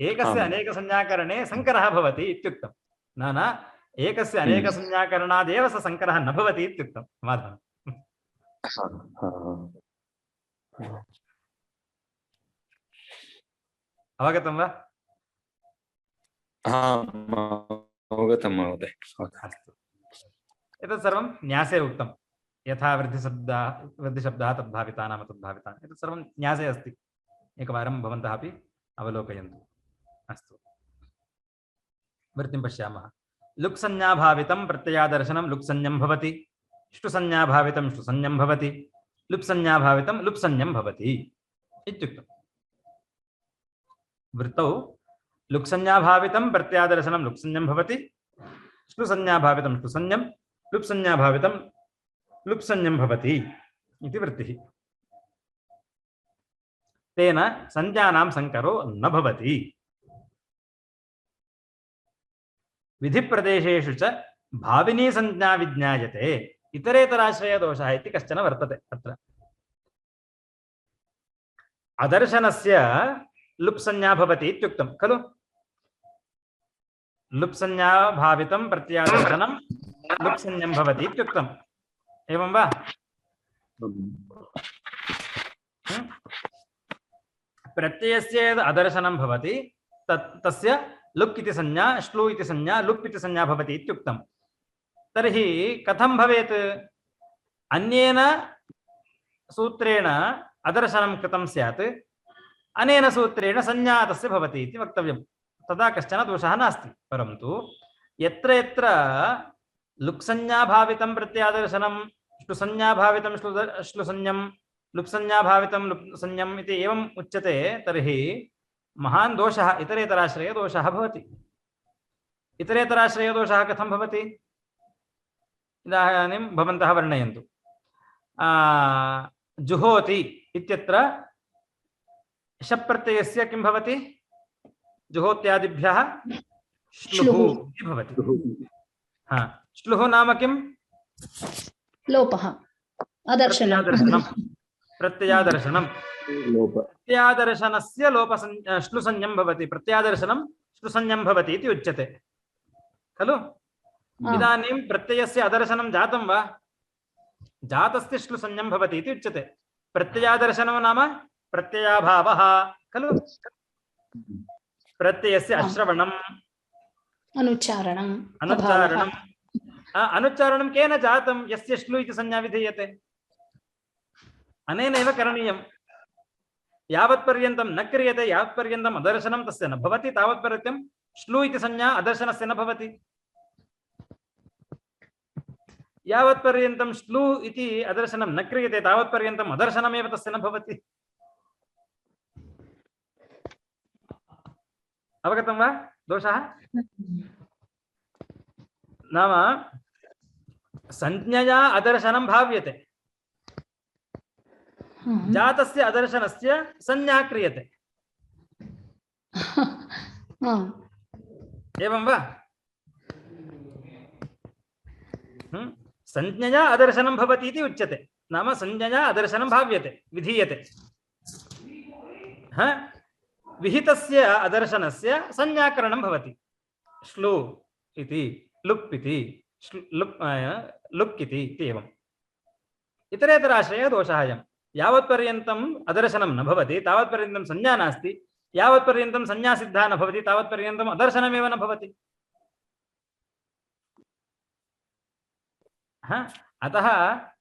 एकस्य अनेकसंज्ञाकरणे संकरः भवति इत्युक्तं, न एकस्य अनेकसंज्ञाकरणादेव स संकरः न भवति इत्युक्तं समाधानम्। अवगतं वा? अवगतं महोदय। अस्तु, एतत् सर्वं न्यासे उक्तं। यथा वृद्धिशब्दः तद्भावितानां तद्भावितानाम्, एतत् सर्वं न्यासे अस्ति। एकवारं भवन्तः अपि अवलोकयन्तु। अस्तु, वृत्तिं पश्यामः। लुक् संज्ञाभावितं प्रत्ययादर्शनं लुक् संज्ञं भवति, ष्टु संज्ञाभावितं ष्टु संज्ञं भवति, लुप् संज्ञाभावितं लुप् संज्ञं भवति। इत्युक्तम्। वृत्तौ लुक्संज्ञाभावितं प्रत्यादर्शनं लुक्संज्ञं भवति, श्लुसंज्ञाभावितं श्लुसंज्ञं, लुप्संज्ञाभावितं लुप्संज्ञं भवति इति वृत्तिः। तेन संज्ञानां संकरो न भवति। विधिप्रदेशेषु च भाविनी संज्ञा विज्ञायते इतरेतराश्रयदोषः इति कश्चन वर्तते। अत्र अदर्शनस्य लुप्संज्ञा भवति इत्युक्तं खलु। लुप्संज्ञा भावितं प्रत्यादर्शनं लुप्संज्ञं भवति इत्युक्तम्। एवं वा? प्रत्ययस्य यद् अदर्शनं भवति तस्य लुक् इति संज्ञा, श्लू इति संज्ञा, लुप् इति संज्ञा भवति इत्युक्तं। तर्हि कथं भवेत्? अन्येन सूत्रेण अदर्शनं कृतं स्यात्, अनेन सूत्रेण संज्ञा तस्य भवति इति वक्तव्यं। तदा कश्चन दोषः नास्ति। परन्तु यत्र यत्र लुक्संज्ञाभावितं प्रत्यादर्शनं, श्लुसंज्ञाभावितं श्लुसंज्ञं, लुप्संज्ञाभावितं लुप्संज्ञम् इति एवम् उच्यते, तर्हि महान् दोषः इतरेतराश्रयदोषः भवति। इतरेतराश्रयदोषः कथं भवति? इदानीं भवन्तः वर्णयन्तु। जुहोति इत्यत्र शप् प्रत्ययस्य किं भवति? जुहोत्यादिभ्यः श्लुः इति भवति। श्लुः नाम किं? लोपः, अदर्शनं, प्रत्ययादर्शनं। प्रत्यादर्शनस्य श्लुसंज्ञं भवति, प्रत्यादर्शनं श्लुसंज्ञं भवति इति उच्यते खलु। इदानीं प्रत्ययस्य अदर्शनं जातं वा? जातस्य श्लुसंज्ञं भवति इति उच्यते। प्रत्ययादर्शनं नाम प्रत्ययाभावः खलु। प्रत्ययस्य अश्रवणम्, अनुच्चारणं केन जातं? यस्य श्लु इति संज्ञा विधीयते, अनेनैव करणीयम्। यावत्पर्यन्तं न क्रियते, यावत्पर्यन्तम् अदर्शनं तस्य न भवति, तावत्पर्यन्तं श्लु इति संज्ञा अदर्शनस्य न भवति। यावत्पर्यन्तं श्लु इति अदर्शनं न क्रियते, तावत्पर्यन्तम् अदर्शनमेव तस्य न भवति। अवगतं वा दोषः? नाम संज्ञया अदर्शनं भाव्यते, जातस्य अदर्शनस्य संज्ञा क्रियते। एवं वा? संज्ञया अदर्शनं भवति इति उच्यते। नाम संज्ञया अदर्शनं भाव्यते, विधीयते। विहितस्य अदर्शनस्य संज्ञाकरणं भवति। श्लू इति, लुप् इति, लुक् इति एवम्। इतरेतराश्रयः दोषः अयम्। यावत्पर्यन्तम् अदर्शनं न भवति तावत्पर्यन्तं संज्ञा नास्ति, यावत्पर्यन्तं संज्ञा सिद्धा न भवति तावत्पर्यन्तम् अदर्शनमेव न भवति। अतः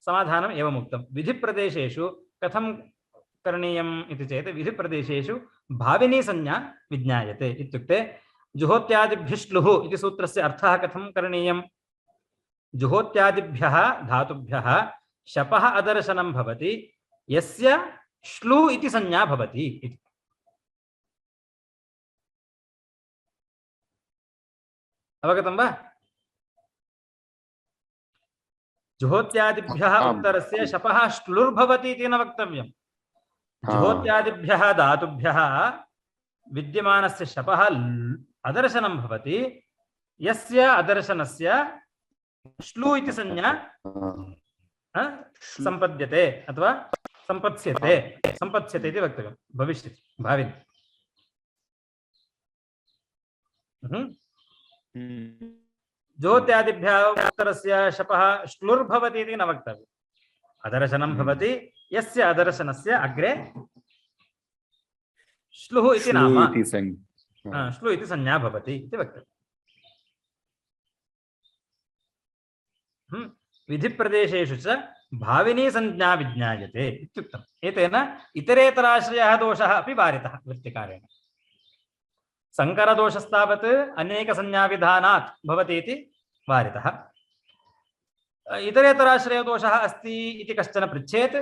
समाधानम् एवम् उक्तं। विधिप्रदेशेषु कथं करणीयम् इति चेत् विधिप्रदेशेषु भाविनी संज्ञा विज्ञायते। इत्युक्ते जुहोत्यादिभ्यः श्लुः इति सूत्रस्य अर्थः कथं करणीयम्? जुहोत्यादिभ्यः धातुभ्यः शपः अदर्शनं भवति यस्य श्लू इति संज्ञा भवति इति। अवगतं वा? जुहोत्यादिभ्यः उत्तरस्य शपः श्लुर्भवति इति न वक्तव्यम्। जुहोत्यादिभ्यः धातुभ्यः विद्यमानस्य शपः अदर्शनं भवति यस्य अदर्शनस्य श्लू इति संज्ञा संपद्यते अथवा संपत्स्यते इति वक्तव्यं भविष्यति भाविनि। ज्योत्यादिभ्यः उत्तरस्य शपः श्लुर्भवति इति न वक्तव्यम्। अदर्शनं भवति यस्य अदर्शनस्य अग्रे श्लुः इति नाम, श्लू इति संज्ञा भवति इति वक्तव्यम्। विधिप्रदेशेषु च भाविनी संज्ञा विज्ञायते इत्युक्तम्। एतेन इतरेतराश्रयः दोषः अपि वारितः वृत्तिकारेण। संकरदोषस्तावत् अनेकसंज्ञाविधानात् भवति इति वारितः। इतरेतराश्रयदोषः अस्ति इति कश्चन पृच्छेत्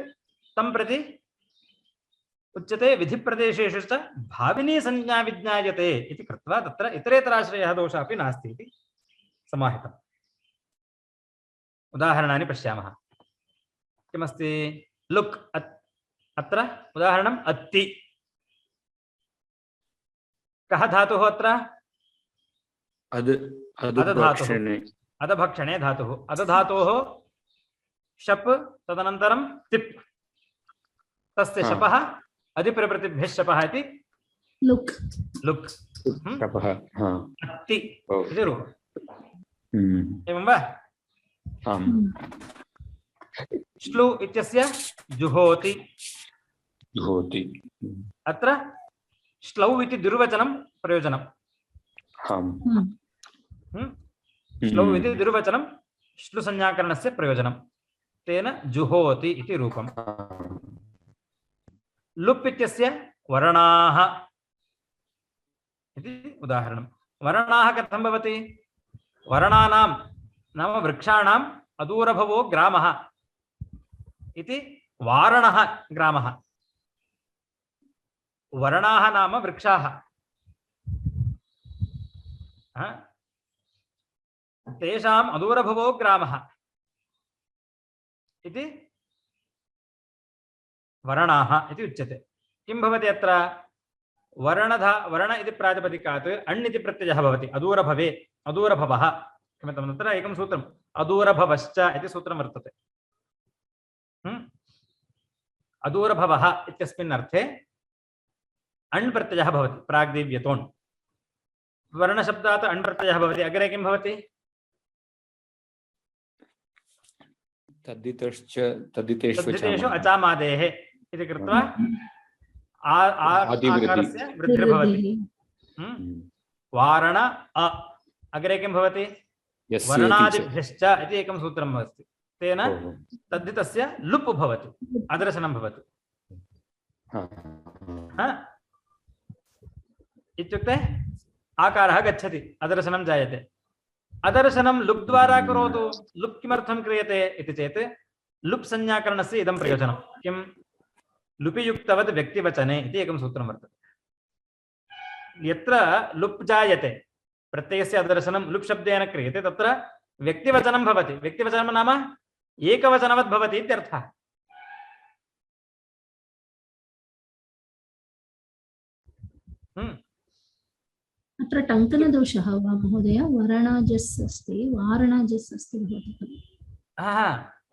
तं प्रति उच्यते विधिप्रदेशेषु च भाविनी संज्ञा विज्ञायते इति कृत्वा तत्र इतरेतराश्रयः दोषः अपि नास्ति इति समाहितम्। उदाहरणानि पश्यामः। किमस्ति? लुक् अत्र उदाहरणम् अत्ति। कः धातुः अत्र? अदभक्षणे धातुः। अदधातोः शप् तदनन्तरं तिप्, तस्य शपः अधिप्रभृतिभ्यः शपः इति लुक् लुक् अत्ति इति रूपम्। एवं वा? श्लु इत्यस्य जुहोति। अत्र श्लौ इति दुर्वचनं प्रयोजनम्। श्लौ इति दुर्वचनं श्लु संज्ञाकरणस्य प्रयोजनं, तेन जुहोति इति रूपम्। लुप् इत्यस्य वर्णाः इति उदाहरणं। वर्णाः कथं भवति? वर्णानां नाम वृक्षाणाम् अदूरभवो ग्रामः इति वारणः ग्रामः। वर्णाः नाम वृक्षाः। तेषाम् अदूरभवो ग्रामः इति वर्णाः इति उच्यते। किं भवति अत्र? वर्ण इति प्रातिपदिकात् अण् इति प्रत्ययः भवति। अदूरभवे, अदूरभवः। किमर्थं? तत्र एकं सूत्रम् अदूरभवश्च इति सूत्रं वर्तते। अदूरभवः इत्यस्मिन् अर्थे अण् प्रत्ययः भवति, प्राग्देव्यतोन्। वर्णशब्दात् अण् प्रत्ययः भवति। अग्रे किं भवति? तद्धितेषु अचामादेः इति कृत्वा आकारस्य वृद्धिर्भवति। वारण अ। अग्रे किं भवति? वर्णादिभ्यश्च इति एकं सूत्रम् अस्ति। तेन तद्धितस्य लुप् भवति, अदर्शनं भवति। इत्युक्ते आकारः गच्छति, अदर्शनं जायते। अदर्शनं लुप् द्वारा करोतु। लुप् किमर्थं क्रियते इति चेत् लुप् संज्ञाकरणस्य इदं प्रयोजनं। किं? लुपियुक्तवद् व्यक्तिवचने इति एकं सूत्रं वर्तते। यत्र लुप् जायते, प्रत्ययस्य अदर्शनं लुप् शब्देन क्रियते, तत्र व्यक्तिवचनं भवति। व्यक्तिवचनं नाम एकवचनवत् भवति इत्यर्थः। अत्र टङ्कनदोषः वा महोदय? वर्णाजस् अस्ति, वारणाजस् अस्ति भवति खलु?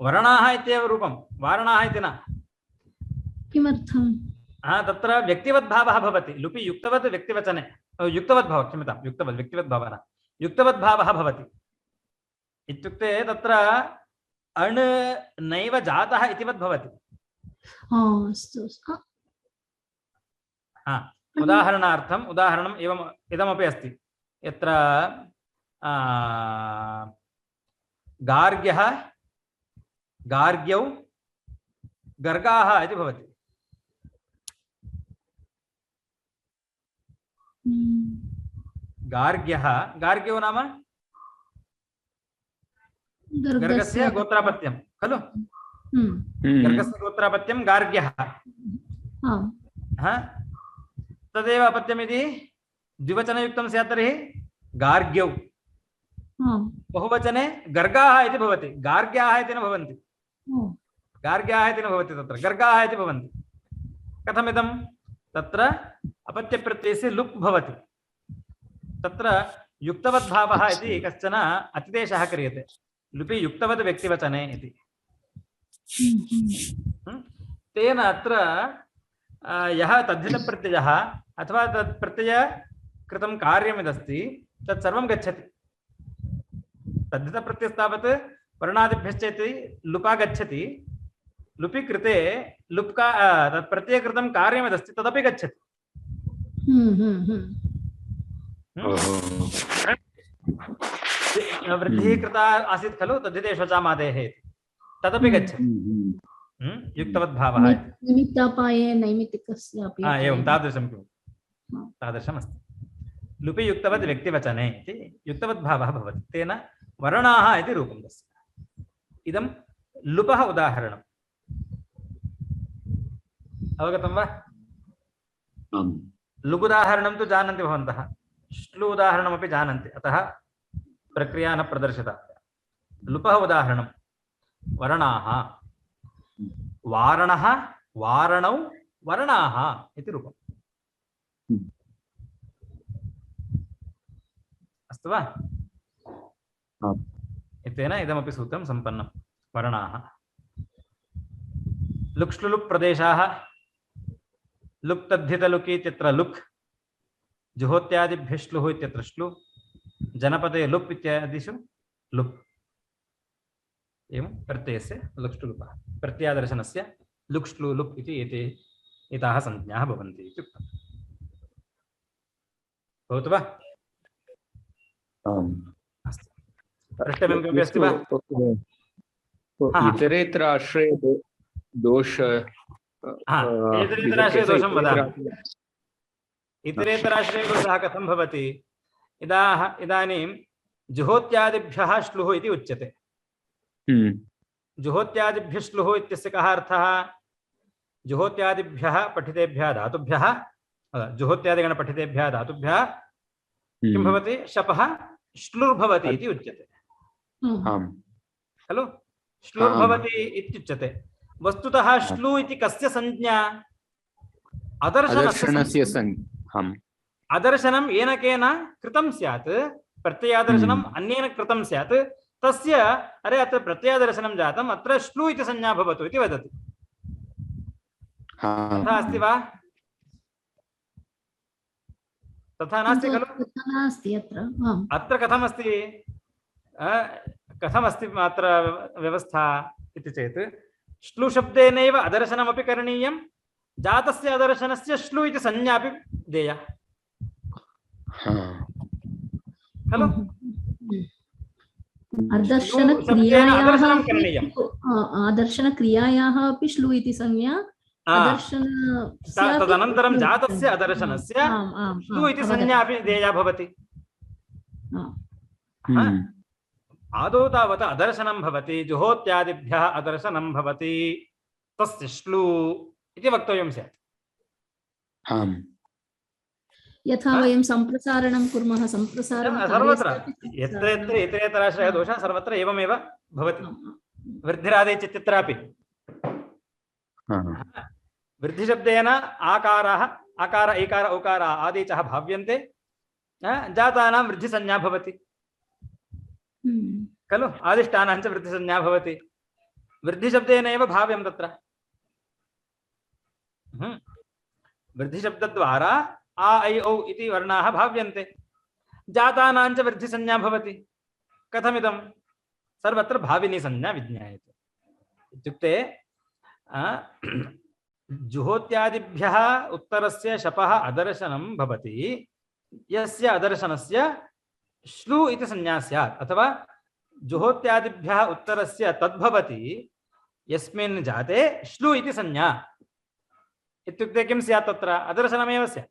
वर्णाः इत्येव रूपं, वारणाः इति न। किमर्थं? तत्र व्यक्तिवद्भावः भवति। लुपि युक्तवत् व्यक्तिवचने युक्तवद्भावः, क्षम्यतां, युक्तवद् व्यक्तिवद्भावः न, युक्तवद्भावः भवति। इत्युक्ते तत्र अण् नैव जातः इतिवत् भवति। उदाहरणम् इदमपि अस्ति। यत्र गार्ग्यः गार्ग्यौ गर्गाः इति भवति। गार्ग्यौ नाम गर्गस्य गोत्रापत्यं खलु? गर्गस्य गोत्रापत्यं गार्ग्यः। तदेव अपत्यमिति द्विवचनयुक्तं स्यात् तर्हि गार्ग्यौ। बहुवचने गर्गाः इति भवति, गार्ग्याः इति न भवन्ति। गार्ग्याः इति न भवति, तत्र गर्गाः इति भवन्ति। कथमिदं? तत्र अपत्यप्रत्ययस्य लुप् भवति। तत्र युक्तवद्भावः इति कश्चन अतिदेशः क्रियते। लुपि युक्तवद् व्यक्तिवचने इति। तेन अत्र यः तद्धितप्रत्ययः अथवा तत्प्रत्यय कृतं कार्यमिदस्ति तत्सर्वं गच्छति। तद्धितप्रत्ययस्तावत् वर्णादिभ्यश्च इति लुपा गच्छति। लुपि कृते लुप्का तत्प्रत्ययकृतं कार्यमिदस्ति तदपि गच्छति। वृद्धिः कृता आसीत् खलु तद्धितेषु अचामादेः इति, तदपि गच्छति। युक्तवद्भावः निमित्तापाये नैमित्तिकस्यापि एवं तादृशमस्ति। लुपि युक्तवद् व्यक्तिवचने इति युक्तवद्भावः भवति। तेन वर्णाः इति रूपं तस्य। इदं लुपः उदाहरणम्। अवगतं वा? आम् लुगुदाहरणं तु जानन्ति भवन्तः, श्लू उदाहरणमपि जानन्ति, अतः प्रक्रिया न प्रदर्शिता। लुपः उदाहरणं वर्णाः, वारणः, वारणौ, वर्णाः इति रूपम्। अस्तु वा? आम् इत्येन इदमपि सूत्रं सम्पन्नं। वर्णाः लुक्ष्लुलुप् प्रदेशाः, लुक् तद्धितलुकि इत्यत्र लुक्, जुहोत्यादिभ्यः श्लुः इत्यत्र श्लु, जनपदे लुप् इत्यादिषु लुप्। एवं प्रत्ययस्य लुक्ष्लुलुपः, प्रत्ययादर्शनस्य लुक्ष्लुलुप् इति एताः संज्ञाः भवन्ति इति उक्तम्। भवतु वा? आम् अस्तु, पृष्टव्यं किमपि अस्ति वा? इतरेतर आश्रय दोष इतरेतराश्रये दोषं वदामि। इतरेतराश्रये दोषः कथं भवति? इदानीं जुहोत्यादिभ्यः श्लुः इति उच्यते। जुहोत्यादिभ्यः श्लुः इत्यस्य कः अर्थः? जुहोत्यादिभ्यः पठितेभ्यः धातुभ्यः, जुहोत्यादिगणपठितेभ्यः धातुभ्यः किं भवति? शपः श्लुर्भवति इति उच्यते खलु? श्लुर्भवति इत्युच्यते। वस्तुतः श्लू इति कस्य संज्ञा? अदर्शनस्य संज्ञा। अदर्शनं येन केन कृतं स्यात्, प्रत्ययादर्शनम् अन्येन कृतं स्यात्, तस्य अरे अत्र प्रत्ययादर्शनं जातम्, अत्र श्लू इति संज्ञा भवतु इति वदति। तथा अस्ति वा? तथा नास्ति खलु? अत्र कथमस्ति? कथमस्ति अत्र व्यवस्था इति चेत् श्लू शब्देनैव अदर्शनमपि करणीयं, जातस्य अदर्शनस्य श्लू इति संज्ञा अपि देया खलु? अदर्शनक्रियायाः अपि श्लू इति संज्ञा, तदनन्तरं जातस्य अदर्शनस्य श्लू इति संज्ञा अपि देया भवति। आदौ तावत् अदर्शनं भवति, जुहोत्यादिभ्यः अदर्शनं भवति, तस्य श्लू इति वक्तव्यं स्यात्। यथा वयं सम्प्रसारणं कुर्मः, सम्प्रसारणं सर्वत्र यत्र यत्र इतरेतराश्रयः दोषः सर्वत्र एवमेव भवति। वृद्धिरादेः चित्रापि वृद्धिशब्देन आकाराः, आकार एकार औकार आदेशः भाव्यन्ते, जातानां वृद्धिसंज्ञा भवति खलु? आदिष्टानां च वृद्धिसंज्ञा भवति। वृद्धिशब्देनैव भाव्यं तत्र। वृद्धिशब्दद्वारा आ ऐ औ इति वर्णाः भाव्यन्ते, जातानां च वृद्धिसंज्ञा भवति। कथमिदं? सर्वत्र भाविनी संज्ञा विज्ञायते। इत्युक्ते जुहोत्यादिभ्यः उत्तरस्य शपः अदर्शनं भवति, यस्य अदर्शनस्य श्लू इति संज्ञा स्यात्, अथवा जुहोत्यादिभ्यः उत्तरस्य तद्भवति यस्मिन् जाते श्लू इति संज्ञा। इत्युक्ते किं स्यात्? तत्र अदर्शनमेव स्यात्।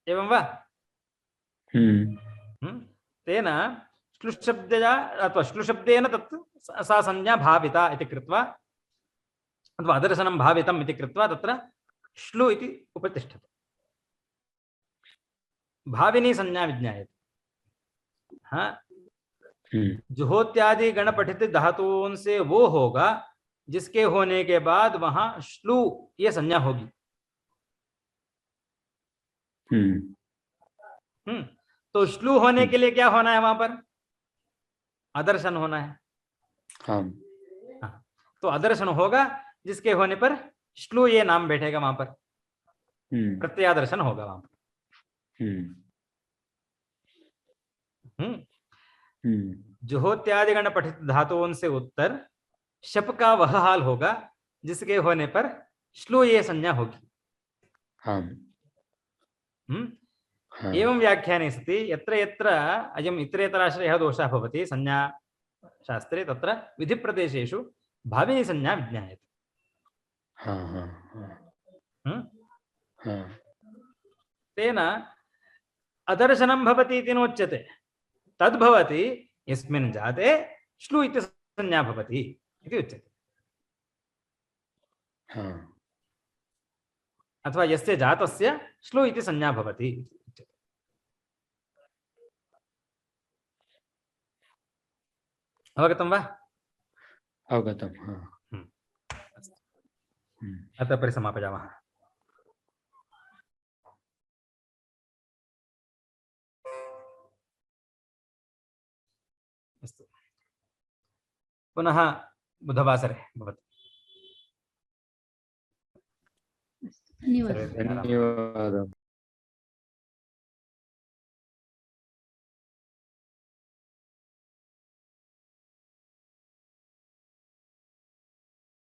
एवं वा? तेन श्लुशब्दया अथवा श्लुशब्देन तत् सा संज्ञा भाविता इति कृत्वा, अथवा अदर्शनं भावितम् इति कृत्वा तत्र श्लू इति उपतिष्ठते। भाविनी संज्ञा विज्ञायते। जुहोत्यादि गण पठित धातुओं से वो होगा जिसके होने के बाद वहां श्लू ये संज्ञा होगी। तो श्लू होने के लिए क्या होना है? वहां पर अदर्शन होना है। तो अदर्शन होगा जिसके होने पर श्लू ये नाम बैठेगा वहां पर, प्रत्ययादर्शन होगा वहां पर। जुहोत्यादि गण पठित धातुओं से उत्तर शप का वह हाल होगा जिसके होने पर श्लू ये संज्ञा होगी। एवं व्याख्याने सति यत्र यत्र अयम् इतरेतराश्रयः दोषः भवति संज्ञा शास्त्रे, तत्र विधिप्रदेशेषु भाविनी संज्ञा विज्ञायते। तेन अदर्शनं भवति इति नोच्यते, तद्भवति यस्मिन् जाते श्लू इति संज्ञा भवति इति उच्यते। हाँ अथवा यस्य जातस्य श्लू इति संज्ञा भवति। अवगतं वा? अवगतं। हाँ अत्र परिसमापयामः। अस्तु, पुनः बुधवासरे भवति। धन्यवादः। सर्वेभ्यः धन्यवादः।